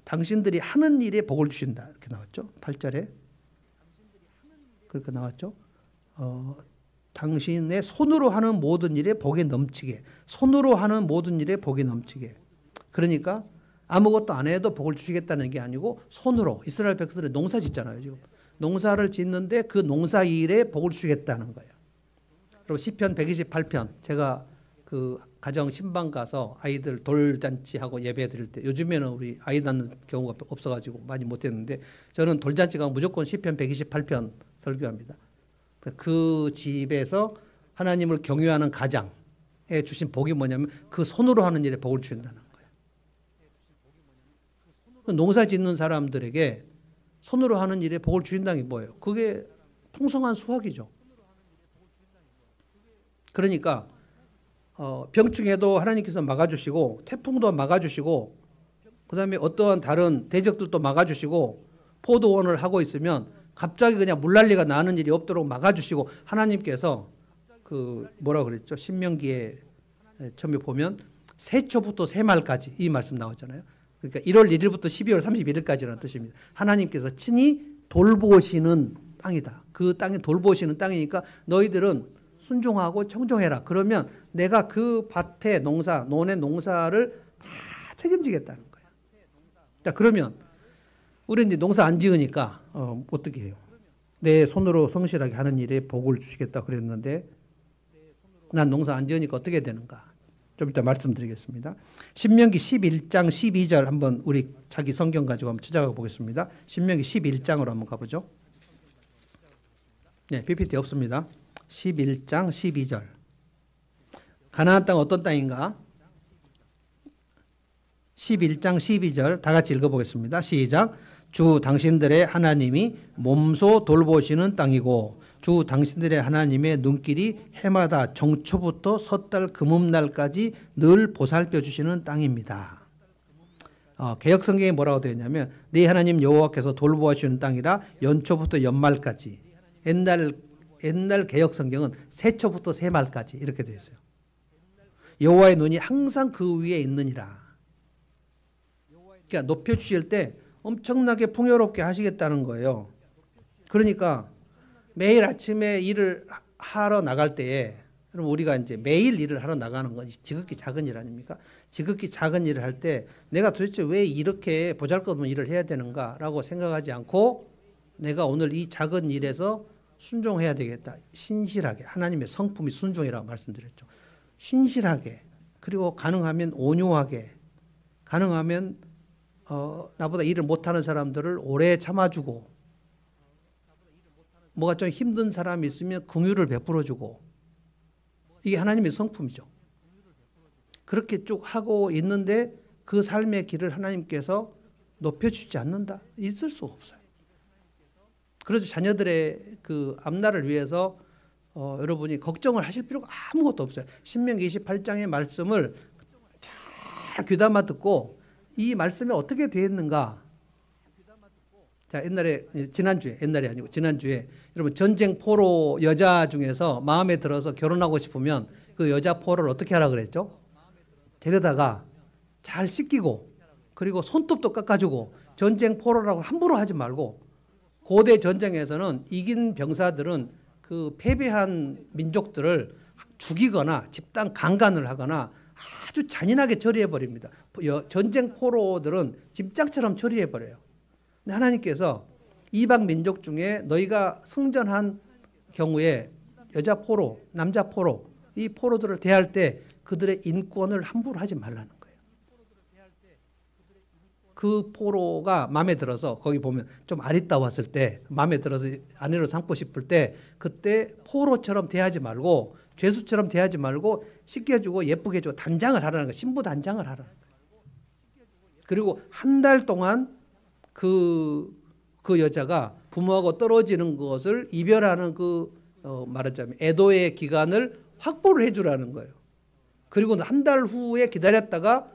당신들이 하는 일에 복을 주신다. 이렇게 나왔죠. 8절에. 그렇게 나왔죠. 당신의 손으로 하는 모든 일에 복이 넘치게. 손으로 하는 모든 일에 복이 넘치게. 그러니까 아무것도 안 해도 복을 주시겠다는 게 아니고 손으로. 이스라엘 백성들이 농사 짓잖아요. 지금. 농사를 짓는데 그 농사 일에 복을 주시겠다는 거예요. 그리고 시편 128편. 제가 그 가정 신방 가서 아이들 돌잔치하고 예배 드릴 때 요즘에는 우리 아이 낳는 경우가 없어가지고 많이 못했는데 저는 돌잔치 가면 무조건 시편 128편 설교합니다. 그 집에서 하나님을 경외하는 가장에 주신 복이 뭐냐면 그 손으로 하는 일에 복을 주신다는 거예요. 농사 짓는 사람들에게 손으로 하는 일에 복을 주신다는 게 뭐예요? 그게 풍성한 수확이죠. 그러니까 병충해도 하나님께서 막아주시고 태풍도 막아주시고 그다음에 어떠한 다른 대적들도 막아주시고 포도원을 하고 있으면 갑자기 그냥 물난리가 나는 일이 없도록 막아주시고 하나님께서 그 뭐라 그랬죠? 신명기에 처음에 보면 세초부터 세말까지 이 말씀 나오잖아요. 그러니까 1월 1일부터 12월 31일까지라는 뜻입니다. 하나님께서 친히 돌보시는 땅이다. 그 땅이 돌보시는 땅이니까 너희들은 순종하고 청종해라. 그러면 내가 그 밭의 농사, 논의 농사를 다 책임지겠다는 거예요. 자, 그러면 우리는 이제 농사 안 지으니까 어떻게 해요? 내 손으로 성실하게 하는 일에 복을 주시겠다 그랬는데 난 농사 안 지으니까 어떻게 되는가? 좀 이따 말씀드리겠습니다. 신명기 11장 12절 한번 우리 자기 성경 가지고 한번 찾아가 보겠습니다. 신명기 11장으로 한번 가보죠. 네, PPT 없습니다. 11장 12절. 가나안 땅 어떤 땅인가? 11장 12절 다 같이 읽어보겠습니다. 시작. 주 당신들의 하나님이 몸소 돌보시는 땅이고 주 당신들의 하나님의 눈길이 해마다 정초부터 섣달 금음날까지 늘 보살펴 주시는 땅입니다. 개역성경에 뭐라고 되어 있냐면 네 하나님 여호와께서 돌보시는 땅이라 연초부터 연말까지. 옛날 개역성경은 세초부터 세말까지 이렇게 되어 있어요. 여호와의 눈이 항상 그 위에 있느니라. 그러니까 높여주실 때 엄청나게 풍요롭게 하시겠다는 거예요. 그러니까 매일 아침에 일을 하러 나갈 때에 여러분 우리가 이제 매일 일을 하러 나가는 건 지극히 작은 일 아닙니까? 지극히 작은 일을 할 때 내가 도대체 왜 이렇게 보잘것없는 일을 해야 되는가라고 생각하지 않고 내가 오늘 이 작은 일에서 순종해야 되겠다. 신실하게 하나님의 성품이 순종이라고 말씀드렸죠. 신실하게 그리고 가능하면 온유하게 가능하면 나보다 일을 못하는 사람들을 오래 참아주고 뭐가 좀 힘든 사람이 있으면 긍휼을 베풀어주고 이게 하나님의 성품이죠. 그렇게 쭉 하고 있는데 그 삶의 길을 하나님께서 높여주지 않는다? 있을 수가 없어요. 그래서 자녀들의 그 앞날을 위해서 여러분이 걱정을 하실 필요가 아무것도 없어요. 신명기 28장의 말씀을 잘 귀담아 듣고 이 말씀이 어떻게 되어 있는가? 자, 옛날이 아니고 지난주에 여러분 전쟁 포로 여자 중에서 마음에 들어서 결혼하고 싶으면 그 여자 포로를 어떻게 하라 그랬죠? 데려다가 잘 씻기고 그리고 손톱도 깎아주고 전쟁 포로라고 함부로 하지 말고 고대 전쟁에서는 이긴 병사들은 그 패배한 민족들을 죽이거나 집단 강간을 하거나 아주 잔인하게 처리해 버립니다. 전쟁 포로들은 집장처럼 처리해 버려요. 근데 하나님께서 이방 민족 중에 너희가 승전한 경우에 여자 포로, 남자 포로, 이 포로들을 대할 때 그들의 인권을 함부로 하지 말라는 거예요. 그 포로가 마음에 들어서 거기 보면 좀 아리따웠을 때 마음에 들어서 아내로 삼고 싶을 때 그때 포로처럼 대하지 말고 죄수처럼 대하지 말고 씻겨주고 예쁘게 해주고 단장을 하라는 거예요. 신부 단장을 하라는 거예요. 그리고 한 달 동안 그 여자가 부모하고 떨어지는 것을 이별하는 말하자면 애도의 기간을 확보를 해주라는 거예요. 그리고 한 달 후에 기다렸다가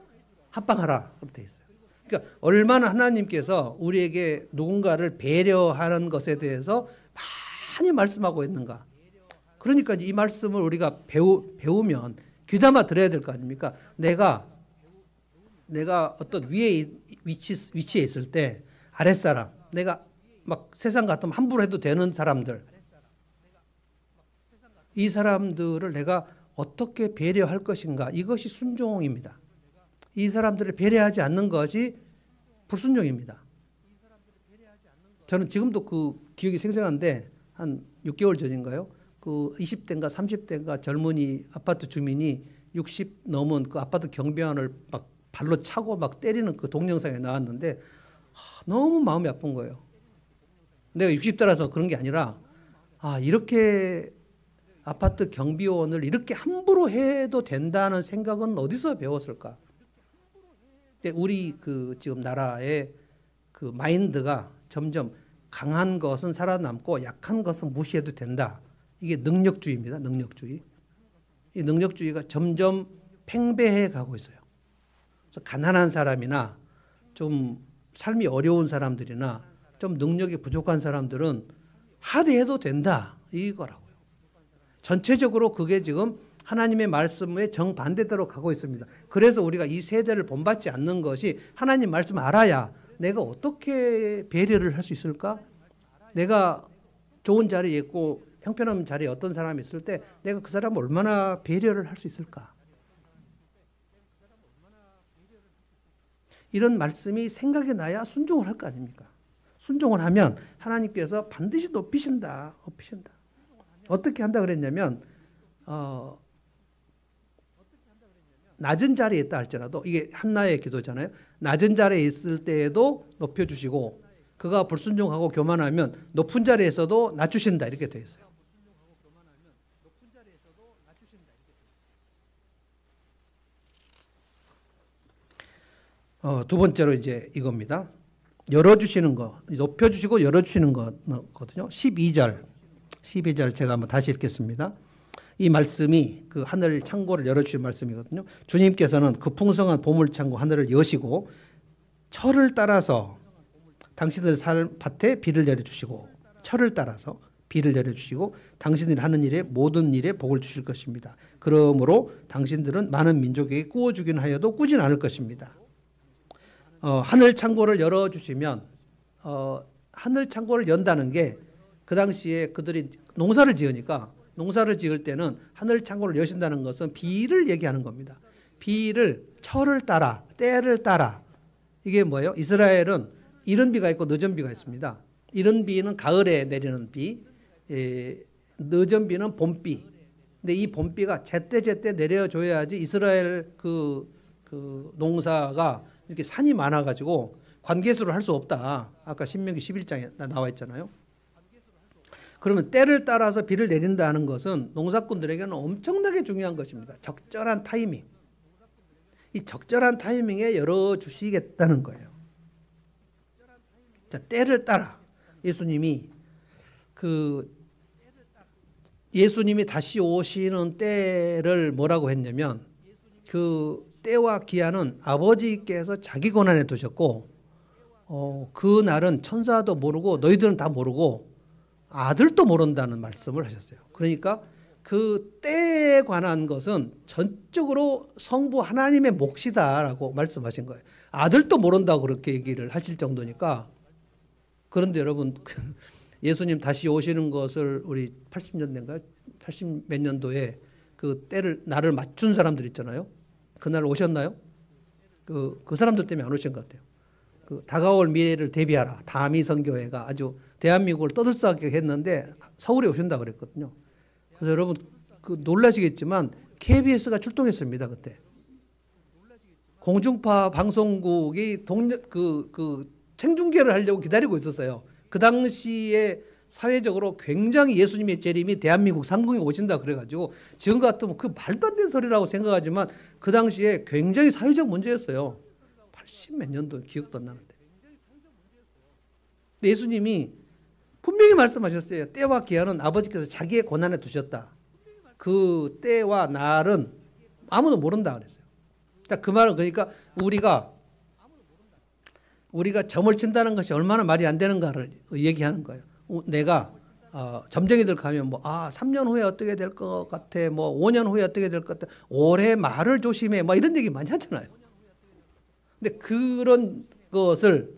합방하라 그렇게 돼 있어요. 그러니까 얼마나 하나님께서 우리에게 누군가를 배려하는 것에 대해서 많이 말씀하고 있는가. 그러니까 이 말씀을 우리가 배우면 귀담아 들어야 될 거 아닙니까? 내가 어떤 위에 위치에 있을 때 아랫사람, 내가 막 세상 같으면 함부로 해도 되는 사람들, 이 사람들을 내가 어떻게 배려할 것인가, 이것이 순종입니다. 이 사람들을 배려하지 않는 것이 불순종입니다. 저는 지금도 그 기억이 생생한데 한 6개월 전인가요? 그 20대인가 30대인가 젊은이 아파트 주민이 60 넘은 그 아파트 경비원을 막 발로 차고 막 때리는 그 동영상에 나왔는데 너무 마음이 아픈 거예요. 내가 60대라서 그런 게 아니라 이렇게 아파트 경비원을 이렇게 함부로 해도 된다는 생각은 어디서 배웠을까? 우리 지금 나라의 그 마인드가 점점 강한 것은 살아남고 약한 것은 무시해도 된다. 이게 능력주의입니다. 능력주의. 이 능력주의가 점점 팽배해 가고 있어요. 그래서 가난한 사람이나 좀 삶이 어려운 사람들이나 좀 능력이 부족한 사람들은 하대해도 된다. 이거라고요. 전체적으로 그게 지금 하나님의 말씀의 정반대대로 가고 있습니다. 그래서 우리가 이 세대를 본받지 않는 것이 하나님 말씀을 알아야 내가 어떻게 배려를 할 수 있을까? 내가 좋은 자리에 있고 형편없는 자리에 어떤 사람이 있을 때 내가 그 사람을 얼마나 배려를 할 수 있을까? 이런 말씀이 생각이 나야 순종을 할 거 아닙니까? 순종을 하면 하나님께서 반드시 높이신다. 어떻게 한다 그랬냐면 낮은 자리에 있다 할지라도 이게 한나의 기도잖아요. 낮은 자리에 있을 때에도 높여주시고 그가 불순종하고 교만하면 높은 자리에서도 낮추신다 이렇게 되어 있어요. 두 번째로 이제 이겁니다. 열어주시는 거, 높여주시고 열어주시는 거거든요. 12절 제가 한번 다시 읽겠습니다. 이 말씀이 그 하늘 창고를 열어주신 말씀이거든요. 주님께서는 그 풍성한 보물 창고 하늘을 여시고 철을 따라서 당신들 살 밭에 비를 내려주시고 철을 따라서 비를 내려주시고 당신들이 하는 일에 모든 일에 복을 주실 것입니다. 그러므로 당신들은 많은 민족에게 꾸어주긴 하여도 꾸진 않을 것입니다. 하늘 창고를 열어주시면 하늘 창고를 연다는 게 그 당시에 그들이 농사를 지으니까 농사를 지을 때는 하늘 창고를 여신다는 것은 비를 얘기하는 겁니다. 비를 철을 따라 때를 따라 이게 뭐예요? 이스라엘은 이른 비가 있고 늦은 비가 있습니다. 이른 비는 가을에 내리는 비, 늦은 비는 봄비. 근데 이 봄비가 제때 내려줘야지 이스라엘 그 농사가 이렇게 산이 많아가지고 관계수를 할 수 없다. 아까 신명기 11장에 나와 있잖아요. 그러면 때를 따라서 비를 내린다는 것은 농사꾼들에게는 엄청나게 중요한 것입니다. 적절한 타이밍. 이 적절한 타이밍에 열어주시겠다는 거예요. 자, 때를 따라 예수님이 다시 오시는 때를 뭐라고 했냐면 그 때와 기한은 아버지께서 자기 권한에 두셨고 그 날은 천사도 모르고 너희들은 다 모르고 아들도 모른다는 말씀을 하셨어요. 그러니까 그 때에 관한 것은 전적으로 성부 하나님의 몫이다라고 말씀하신 거예요. 아들도 모른다고 그렇게 얘기를 하실 정도니까. 그런데 여러분 예수님 다시 오시는 것을 우리 80년대인가요? 80 몇 년도에 그 때를 날을 맞춘 사람들 있잖아요. 그날 오셨나요? 그 사람들 때문에 안 오신 것 같아요. 그 다가올 미래를 대비하라. 다미 선교회가 아주 대한민국을 떠들썩하게 했는데 서울에 오신다 그랬거든요. 그래서 여러분 그 놀라시겠지만 KBS가 출동했습니다 그때. 공중파 방송국이 생중계를 하려고 기다리고 있었어요. 그 당시에 사회적으로 굉장히 예수님의 재림이 대한민국 상공에 오신다 그래가지고 지금 같으면 그 말도 안 되는 소리라고 생각하지만 그 당시에 굉장히 사회적 문제였어요. 80 몇 년도 기억도 안 나는데. 예수님이 분명히 말씀하셨어요. 때와 기한은 아버지께서 자기의 권한에 두셨다. 그 때와 날은 아무도 모른다 그랬어요. 그 말은 그러니까 우리가 점을 친다는 것이 얼마나 말이 안 되는가를 얘기하는 거예요. 내가 점쟁이들 가면 3년 후에 어떻게 될 것 같아, 5년 후에 어떻게 될 것 같아, 올해 말을 조심해, 이런 얘기 많이 하잖아요. 근데 그런 것을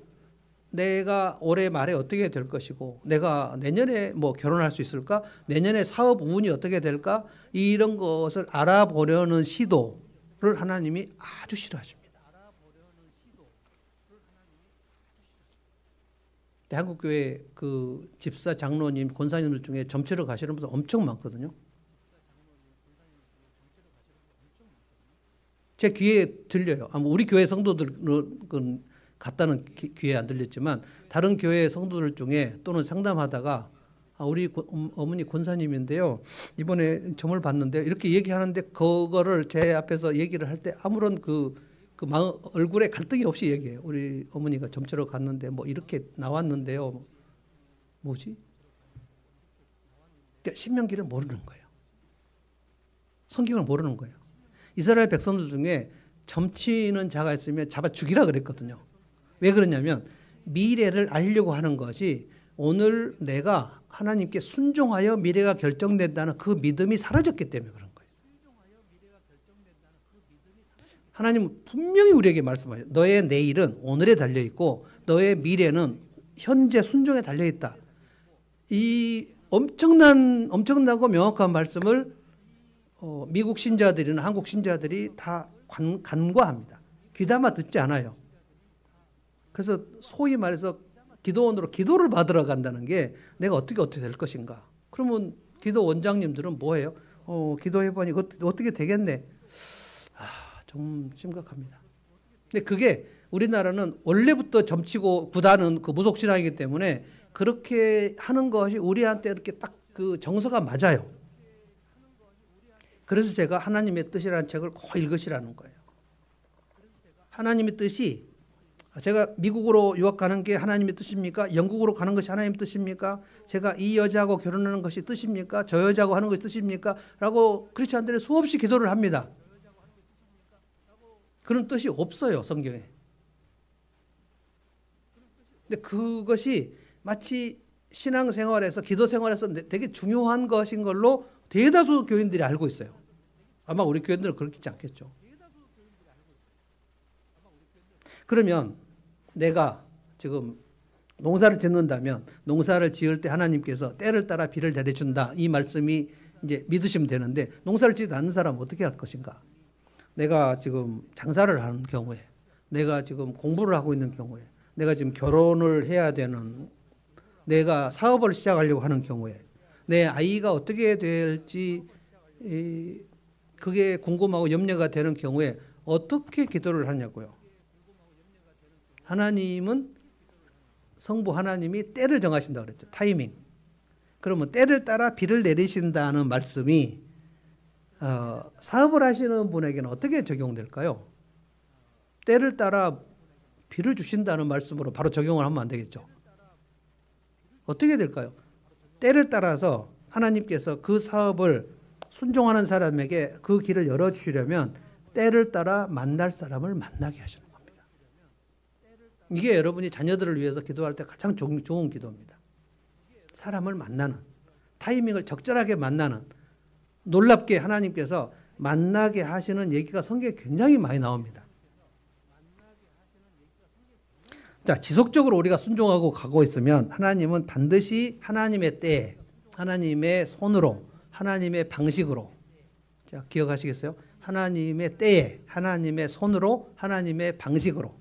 내가 올해 말에 어떻게 될 것이고, 내가 내년에 결혼할 수 있을까, 내년에 사업 운이 어떻게 될까, 이런 것을 알아보려는 시도를 하나님이 아주 싫어하십니다. 한국교회 그 집사, 장로님, 권사님들 중에 점치러 가시는 분들 엄청 많거든요. 제 귀에 들려요. 아마 우리 교회 성도들은 갔다는 귀에 안 들렸지만 다른 교회 성도들 중에 또는 상담하다가 우리 어머니 권사님인데요. 이번에 점을 봤는데 이렇게 얘기하는데 그거를 제 앞에서 얘기를 할 때 아무런 얼굴에 갈등이 없이 얘기해요. 우리 어머니가 점치러 갔는데 이렇게 나왔는데요. 뭐지? 그러니까 신명기를 모르는 거예요. 성경을 모르는 거예요. 이스라엘 백성들 중에 점치는 자가 있으면 잡아 죽이라 그랬거든요. 왜 그러냐면 미래를 알려고 하는 것이 오늘 내가 하나님께 순종하여 미래가 결정된다는 그 믿음이 사라졌기 때문에 그런 거예요. 하나님은 분명히 우리에게 말씀하셔요. 너의 내일은 오늘에 달려있고 너의 미래는 현재 순종에 달려있다. 이 엄청나고 명확한 말씀을 미국 신자들이나 한국 신자들이 다 간과합니다. 귀담아 듣지 않아요. 그래서 소위 말해서 기도원으로 기도를 받으러 간다는 게 내가 어떻게 될 것인가. 그러면 기도 원장님들은 뭐예요? 기도해보니 어떻게 되겠네. 좀 심각합니다. 근데 그게 우리나라는 원래부터 점치고 구다는 그 무속신앙이기 때문에 그렇게 하는 것이 우리한테 이렇게 딱 그 정서가 맞아요. 그래서 제가 하나님의 뜻이라는 책을 꼭 읽으시라는 거예요. 하나님의 뜻이 제가 미국으로 유학 가는 게 하나님의 뜻입니까? 영국으로 가는 것이 하나님의 뜻입니까? 제가 이 여자하고 결혼하는 것이 뜻입니까? 저 여자하고 하는 것이 뜻입니까? 라고 크리스찬들이 수없이 기도를 합니다. 그런 뜻이 없어요, 성경에. 근데 그것이 마치 신앙생활에서, 기도생활에서 되게 중요한 것인 걸로 대다수 교인들이 알고 있어요. 아마 우리 교인들은 그렇지 않겠죠. 그러면 내가 지금 농사를 짓는다면 농사를 지을 때 하나님께서 때를 따라 비를 내려준다. 이 말씀이 이제 믿으시면 되는데 농사를 짓지 않는 사람은 어떻게 할 것인가? 내가 지금 장사를 하는 경우에, 내가 지금 공부를 하고 있는 경우에, 내가 지금 결혼을 해야 되는, 내가 사업을 시작하려고 하는 경우에, 내 아이가 어떻게 될지 그게 궁금하고 염려가 되는 경우에 어떻게 기도를 하냐고요. 하나님은 성부 하나님이 때를 정하신다고 그랬죠. 타이밍. 그러면 때를 따라 비를 내리신다는 말씀이 사업을 하시는 분에게는 어떻게 적용될까요? 때를 따라 비를 주신다는 말씀으로 바로 적용을 하면 안 되겠죠. 어떻게 될까요? 때를 따라서 하나님께서 그 사업을 순종하는 사람에게 그 길을 열어주시려면 때를 따라 만날 사람을 만나게 하시는 겁니다. 이게 여러분이 자녀들을 위해서 기도할 때 가장 좋은 기도입니다. 사람을 만나는, 타이밍을 적절하게 만나는, 놀랍게 하나님께서 만나게 하시는 얘기가 성경에 굉장히 많이 나옵니다. 자, 지속적으로 우리가 순종하고 가고 있으면 하나님은 반드시 하나님의 때에, 하나님의 손으로, 하나님의 방식으로, 자, 기억하시겠어요? 하나님의 때에, 하나님의 손으로, 하나님의 방식으로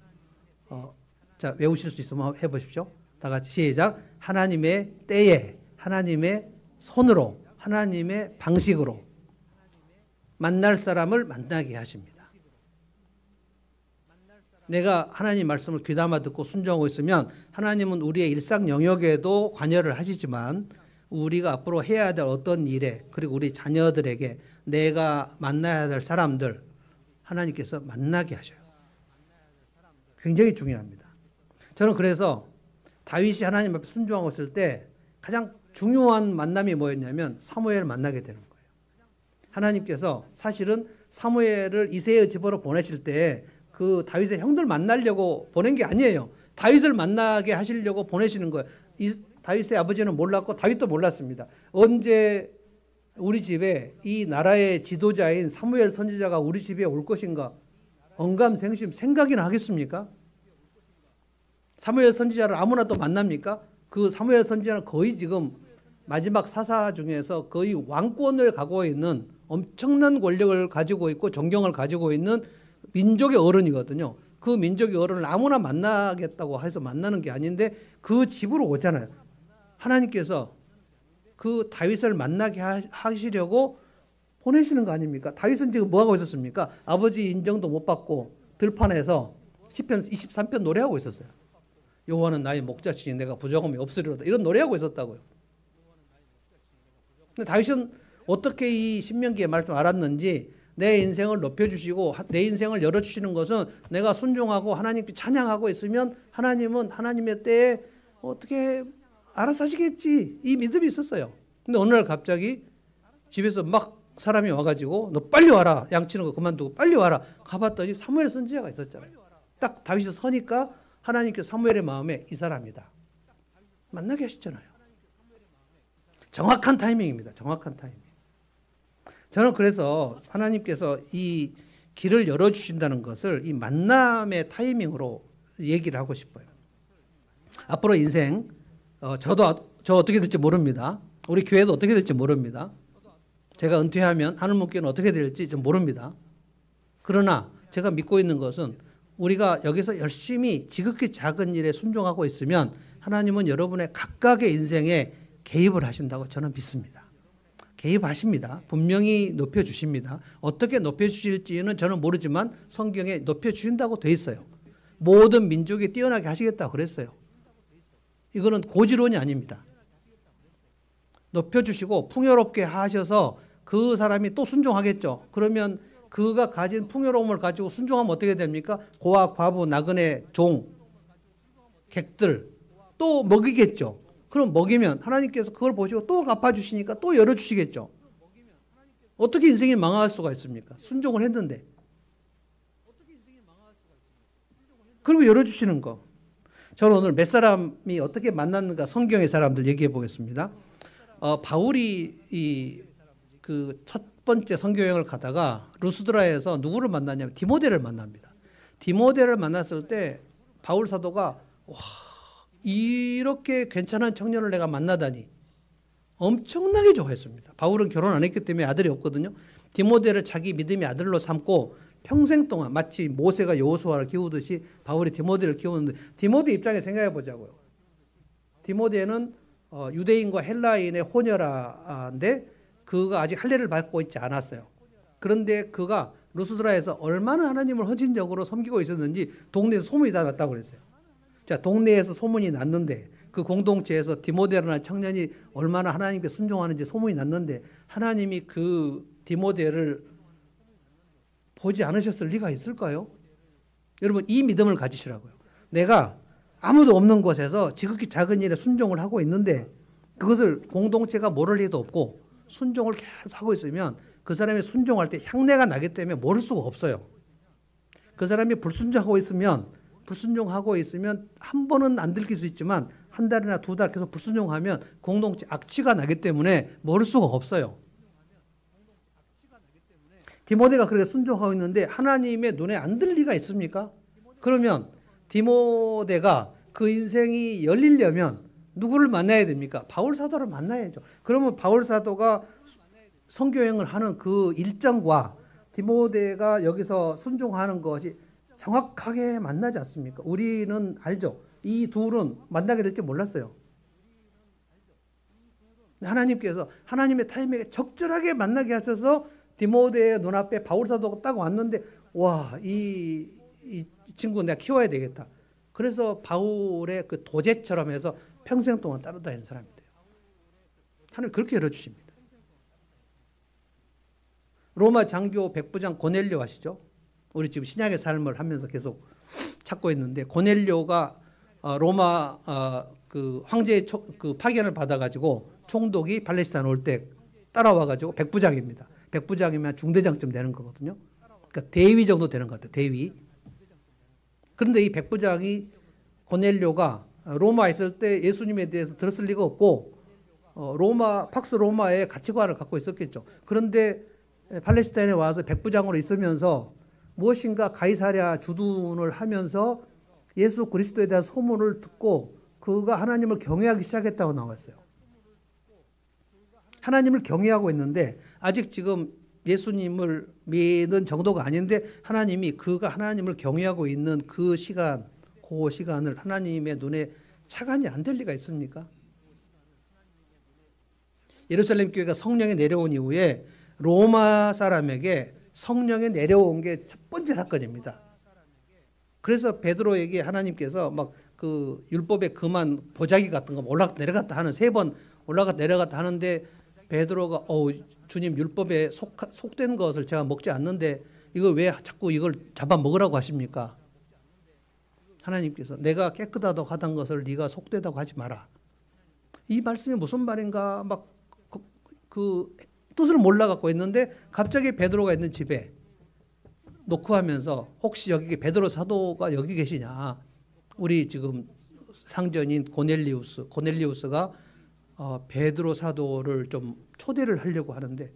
자, 외우실 수 있으면 해보십시오. 다 같이 시작. 하나님의 때에, 하나님의 손으로, 하나님의 방식으로 만날 사람을 만나게 하십니다. 내가 하나님 말씀을 귀담아 듣고 순종하고 있으면 하나님은 우리의 일상 영역에도 관여를 하시지만 우리가 앞으로 해야 될 어떤 일에, 그리고 우리 자녀들에게 내가 만나야 될 사람들 하나님께서 만나게 하셔요. 굉장히 중요합니다. 저는 그래서 다윗이 하나님 앞에 순종하고 있을 때 가장 중요한 만남이 뭐였냐면 사무엘을 만나게 되는 거예요. 하나님께서 사실은 사무엘을 이새의 집으로 보내실 때 그 다윗의 형들 만나려고 보낸 게 아니에요. 다윗을 만나게 하시려고 보내시는 거예요. 다윗의 아버지는 몰랐고 다윗도 몰랐습니다. 언제 우리 집에 이 나라의 지도자인 사무엘 선지자가 우리 집에 올 것인가 언감생심 생각이나 하겠습니까? 사무엘 선지자를 아무나 또 만납니까? 그 사무엘 선지자는 거의 지금 마지막 사사 중에서 거의 왕권을 가지고 있는 엄청난 권력을 가지고 있고 존경을 가지고 있는 민족의 어른이거든요. 그 민족의 어른을 아무나 만나겠다고 해서 만나는 게 아닌데 그 집으로 오잖아요. 하나님께서 그 다윗을 만나게 하시려고 보내시는 거 아닙니까? 다윗은 지금 뭐 하고 있었습니까? 아버지 인정도 못 받고 들판에서 시편 23편 노래하고 있었어요. 여호와는 나의 목자시니 내가 부족함이 없으리로다. 이런 노래하고 있었다고요. 근데 다윗은 어떻게 이 신명기의 말씀 알았는지 내 인생을 높여주시고 내 인생을 열어주시는 것은 내가 순종하고 하나님께 찬양하고 있으면 하나님은 하나님의 때에 어떻게 알아서 하시겠지. 이 믿음이 있었어요. 근데 어느 날 갑자기 집에서 막 사람이 와가지고 너 빨리 와라. 양치는 거 그만두고 빨리 와라. 가봤더니 사무엘 선지자가 있었잖아요. 딱 다윗이 서니까 하나님께서 사무엘의 마음에 이 사람이다. 만나게 하셨잖아요. 정확한 타이밍입니다. 정확한 타이밍. 저는 그래서 하나님께서 이 길을 열어주신다는 것을 이 만남의 타이밍으로 얘기를 하고 싶어요. 앞으로 인생 저 어떻게 될지 모릅니다. 우리 교회도 어떻게 될지 모릅니다. 제가 은퇴하면 하늘문교는 어떻게 될지 좀 모릅니다. 그러나 제가 믿고 있는 것은 우리가 여기서 열심히 지극히 작은 일에 순종하고 있으면 하나님은 여러분의 각각의 인생에 개입을 하신다고 저는 믿습니다. 개입하십니다. 분명히 높여주십니다. 어떻게 높여주실지는 저는 모르지만 성경에 높여주신다고 돼 있어요. 모든 민족이 뛰어나게 하시겠다고 그랬어요. 이거는 고지론이 아닙니다. 높여주시고 풍요롭게 하셔서 그 사람이 또 순종하겠죠. 그러면 그가 가진 풍요로움을 가지고 순종하면 어떻게 됩니까? 고아, 과부, 나그네, 종, 객들 또 먹이겠죠. 그럼 먹이면 하나님께서 그걸 보시고 또 갚아주시니까 또 열어주시겠죠. 어떻게 인생이 망할 수가 있습니까? 순종을 했는데. 그리고 열어주시는 거. 저는 오늘 몇 사람이 어떻게 만났는가 성경의 사람들 얘기해 보겠습니다. 바울이 그 첫 번째 선교여행을 가다가 루스드라에서 누구를 만났냐면 디모데를 만납니다. 디모데를 만났을 때 바울 사도가 와, 이렇게 괜찮은 청년을 내가 만나다니 엄청나게 좋아했습니다. 바울은 결혼 안 했기 때문에 아들이 없거든요. 디모데를 자기 믿음의 아들로 삼고 평생 동안 마치 모세가 여호수아를 키우듯이 바울이 디모데를 키우는데 디모데 입장에 생각해 보자고요. 디모데는 유대인과 헬라인의 혼혈아인데 그가 아직 할례를 받고 있지 않았어요. 그런데 그가 루스드라에서 얼마나 하나님을 헌신적으로 섬기고 있었는지 동네에서 소문이 다 났다고 그랬어요. 자, 동네에서 소문이 났는데 그 공동체에서 디모데라는 청년이 얼마나 하나님께 순종하는지 소문이 났는데 하나님이 그 디모데를 보지 않으셨을 리가 있을까요? 여러분 이 믿음을 가지시라고요. 내가 아무도 없는 곳에서 지극히 작은 일에 순종을 하고 있는데 그것을 공동체가 모를 리도 없고 순종을 계속 하고 있으면 그 사람이 순종할 때 향내가 나기 때문에 모를 수가 없어요. 그 사람이 불순종하고 있으면 한 번은 안 들킬 수 있지만 한 달이나 두 달 계속 불순종하면 공동체 악취가 나기 때문에 모를 수가 없어요. 디모데가 그렇게 순종하고 있는데 하나님의 눈에 안 들 리가 있습니까? 그러면 디모데가 그 인생이 열리려면 누구를 만나야 됩니까? 바울 사도를 만나야죠. 그러면 바울 사도가 선교여행을 하는 그 일정과 디모데가 여기서 순종하는 것이 정확하게 만나지 않습니까? 우리는 알죠. 이 둘은 만나게 될지 몰랐어요. 하나님께서 하나님의 타이밍에 적절하게 만나게 하셔서 디모데의 눈앞에 바울 사도가 딱 왔는데 와, 이 친구 내가 키워야 되겠다. 그래서 바울의 그 도제처럼 해서 평생 동안 따라다니는 사람이 돼요. 하나님 그렇게 열어주십니다. 로마 장교 백부장 고넬료 아시죠? 우리 지금 신약의 삶을 하면서 계속 찾고 있는데 고넬료가 로마 그 황제의 그 파견을 받아가지고 총독이 팔레스타인 올 때 따라와가지고 백부장입니다. 백부장이면 중대장쯤 되는 거거든요. 그러니까 대위 정도 되는 것 같아요. 대위. 그런데 이 백부장이 고넬료가 로마에 있을 때 예수님에 대해서 들었을 리가 없고 팍스 로마의 가치관을 갖고 있었겠죠. 그런데 팔레스타인에 와서 백부장으로 있으면서 무엇인가 가이사랴 주둔을 하면서 예수 그리스도에 대한 소문을 듣고 그가 하나님을 경외하기 시작했다고 나왔어요. 하나님을 경외하고 있는데 아직 지금 예수님을 믿는 정도가 아닌데 하나님이 그가 하나님을 경외하고 있는 그 시간을 하나님의 눈에 착안이 안 될 리가 있습니까? 예루살렘 교회가 성령이 내려온 이후에 로마 사람에게 성령이 내려온 게 첫 번째 사건입니다. 그래서 베드로에게 하나님께서 막 그 율법의 금한 보자기 같은 거 올라갔다 내려갔다 하는 3번 올라갔다 내려갔다 하는데 베드로가 주님 율법에 속된 것을 제가 먹지 않는데 이걸 왜 자꾸 이걸 잡아 먹으라고 하십니까? 하나님께서 내가 깨끗하다고 하던 것을 네가 속되다고 하지 마라. 이 말씀이 무슨 말인가 막 그 뜻을 몰라갖고 있는데 갑자기 베드로가 있는 집에 노크하면서 혹시 여기 베드로 사도가 여기 계시냐? 우리 지금 상전인 고넬리우스가 베드로 사도를 좀 초대를 하려고 하는데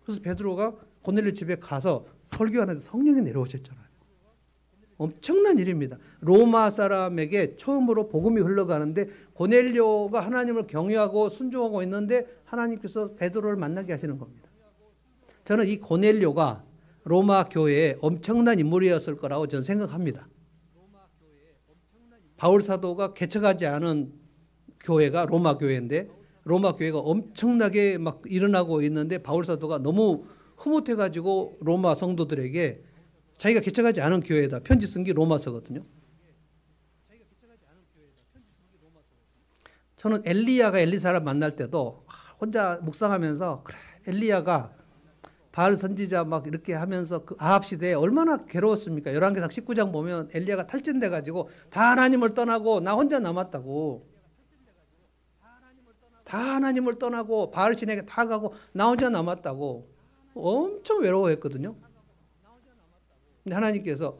그래서 베드로가 고넬리 집에 가서 설교하는데 성령이 내려오셨잖아요. 엄청난 일입니다. 로마 사람에게 처음으로 복음이 흘러가는데 고넬료가 하나님을 경외하고 순종하고 있는데 하나님께서 베드로를 만나게 하시는 겁니다. 저는 이 고넬료가 로마 교회에 엄청난 인물이었을 거라고 저는 생각합니다. 바울 사도가 개척하지 않은 교회가 로마 교회인데 로마 교회가 엄청나게 막 일어나고 있는데 바울 사도가 너무 흐뭇해가지고 로마 성도들에게 자기가 개척하지 않은 교회에다 편지 쓴 게 로마서거든요. 저는 엘리야가 엘리사를 만날 때도 혼자 묵상하면서 그래 엘리야가 바알 선지자 막 이렇게 하면서 그 아합 시대에 얼마나 괴로웠습니까? 열왕기상 19장 보면 엘리야가 탈진돼 가지고 다 하나님을 떠나고 나 혼자 남았다고. 다 하나님을 떠나고 바알 신에게 다 가고 나 혼자 남았다고. 엄청 외로워했거든요. 근데 하나님께서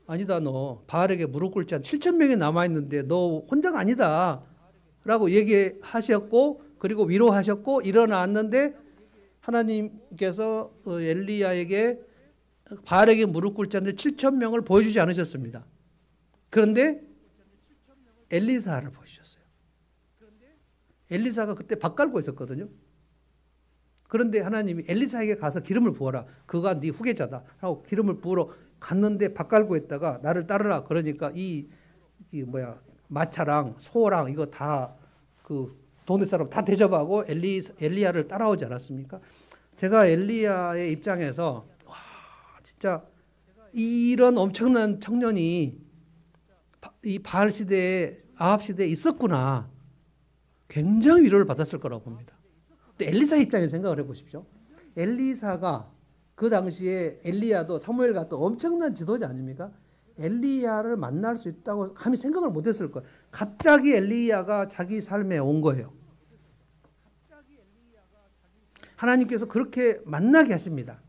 아니다 너 바알에게 무릎 꿇지 않 7,000명이 남아있는데 너 혼자가 아니다 라고 얘기하셨고 그리고 위로하셨고 일어났는데 하나님께서 엘리야에게 바알에게 무릎 꿇지 않는 7,000명을 보여주지 않으셨습니다. 그런데 엘리사를 보여주셨어요. 엘리사가 그때 밥 갈고 있었거든요. 그런데 하나님이 엘리사에게 가서 기름을 부어라. 그가 네 후계자다. 하고 기름을 부으러 갔는데 밥 갈고 있다가 나를 따르라. 그러니까 마차랑 소랑 이거 다 그 동네 사람 다 대접하고 엘리야를 따라오지 않았습니까? 제가 엘리야의 입장에서 와 진짜 이런 엄청난 청년이 이 바알 시대에 아합 시대에 있었구나. 굉장히 위로를 받았을 거라고 봅니다. 엘리사 입장에서 생각을 해보십시오. 엘리사가 그 당시에 엘리야도 사무엘 같은 엄청난 지도자 아닙니까? 엘리야를 만날 수 있다고 감히 생각을 못했을 거예요. 갑자기 엘리야가 자기 삶에 온 거예요. 하나님께서 그렇게 만나게 하십니다.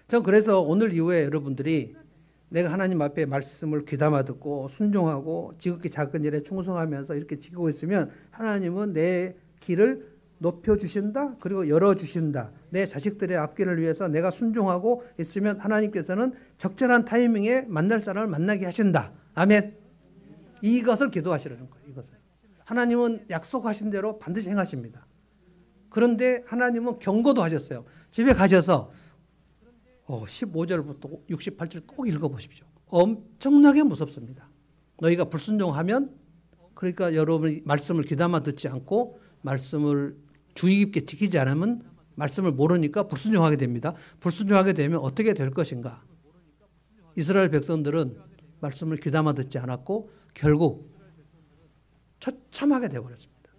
전 그래서 오늘 이후에 여러분들이 내가 하나님 앞에 말씀을 귀담아 듣고 순종하고 지극히 작은 일에 충성하면서 이렇게 지키고 있으면 하나님은 내 길을 높여주신다. 그리고 열어주신다. 내 자식들의 앞길을 위해서 내가 순종하고 있으면 하나님께서는 적절한 타이밍에 만날 사람을 만나게 하신다. 아멘. 이것을 기도하시라는 거예요. 이것을. 하나님은 약속하신 대로 반드시 행하십니다. 그런데 하나님은 경고도 하셨어요. 집에 가셔서 15절부터 68절 꼭 읽어보십시오. 엄청나게 무섭습니다. 너희가 불순종하면, 그러니까 여러분이 말씀을 귀담아 듣지 않고 말씀을 주의 깊게 지키지 않으면, 말씀을 모르니까 불순종하게 됩니다. 불순종하게 되면 어떻게 될 것인가? 이스라엘 백성들은 말씀을 귀담아 듣지 않았고 결국 처참하게 되어버렸습니다.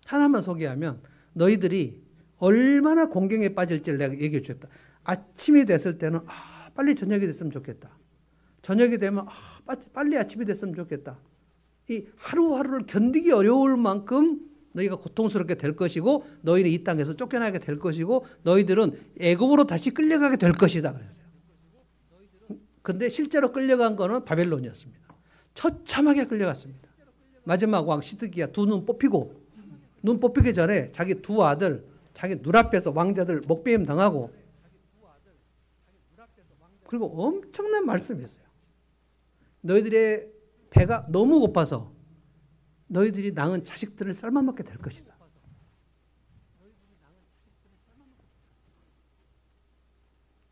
하나만 소개하면, 너희들이 얼마나 공경에 빠질지를 내가 얘기해 주겠다. 아침이 됐을 때는 빨리 저녁이 됐으면 좋겠다. 저녁이 되면 빨리 아침이 됐으면 좋겠다. 이 하루하루를 견디기 어려울 만큼 너희가 고통스럽게 될 것이고, 너희는 이 땅에서 쫓겨나게 될 것이고, 너희들은 애굽으로 다시 끌려가게 될 것이다 그랬어요. 근데 실제로 끌려간 거는 바벨론이었습니다. 처참하게 끌려갔습니다. 마지막 왕 시드기야 두 눈 뽑히고, 눈 뽑히기 전에 자기 두 아들, 자기 눈앞에서 왕자들 목배임 당하고, 그리고 엄청난 말씀이 있어요. 너희들의 배가 너무 고파서 너희들이 낳은 자식들을 삶아먹게 될 것이다.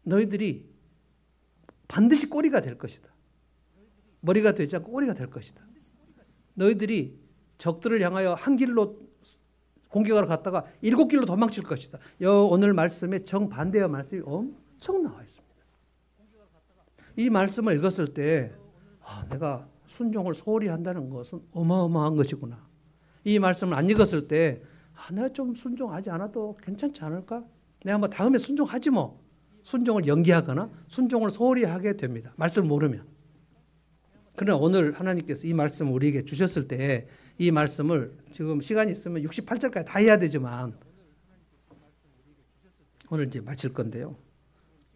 너희들이 반드시 꼬리가 될 것이다. 머리가 되지 않고 꼬리가 될 것이다. 너희들이 적들을 향하여 한 길로 공격하러 갔다가 7길로 도망칠 것이다. 오늘 말씀에 정반대의 말씀이 엄청 나와 있습니다. 이 말씀을 읽었을 때 내가 순종을 소홀히 한다는 것은 어마어마한 것이구나. 이 말씀을 안 읽었을 때 내가 좀 순종하지 않아도 괜찮지 않을까? 내가 뭐 다음에 순종하지 뭐. 순종을 연기하거나 순종을 소홀히 하게 됩니다. 말씀을 모르면. 그러나 오늘 하나님께서 이 말씀을 우리에게 주셨을 때, 이 말씀을 지금 시간이 있으면 68절까지 다 해야 되지만 오늘 이제 마칠 건데요.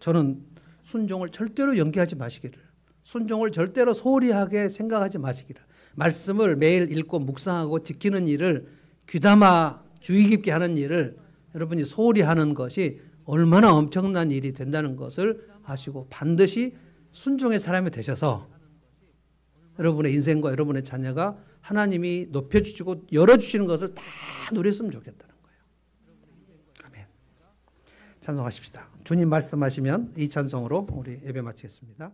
저는 순종을 절대로 연기하지 마시기를, 순종을 절대로 소홀히 하게 생각하지 마시기를, 말씀을 매일 읽고 묵상하고 지키는 일을, 귀담아 주의 깊게 하는 일을 여러분이 소홀히 하는 것이 얼마나 엄청난 일이 된다는 것을 아시고 반드시 순종의 사람이 되셔서 여러분의 인생과 여러분의 자녀가 하나님이 높여주시고 열어주시는 것을 다 누렸으면 좋겠다는 거예요. 아멘. 찬송하십시다. 주님 말씀하시면 이 찬송으로 우리 예배 마치겠습니다.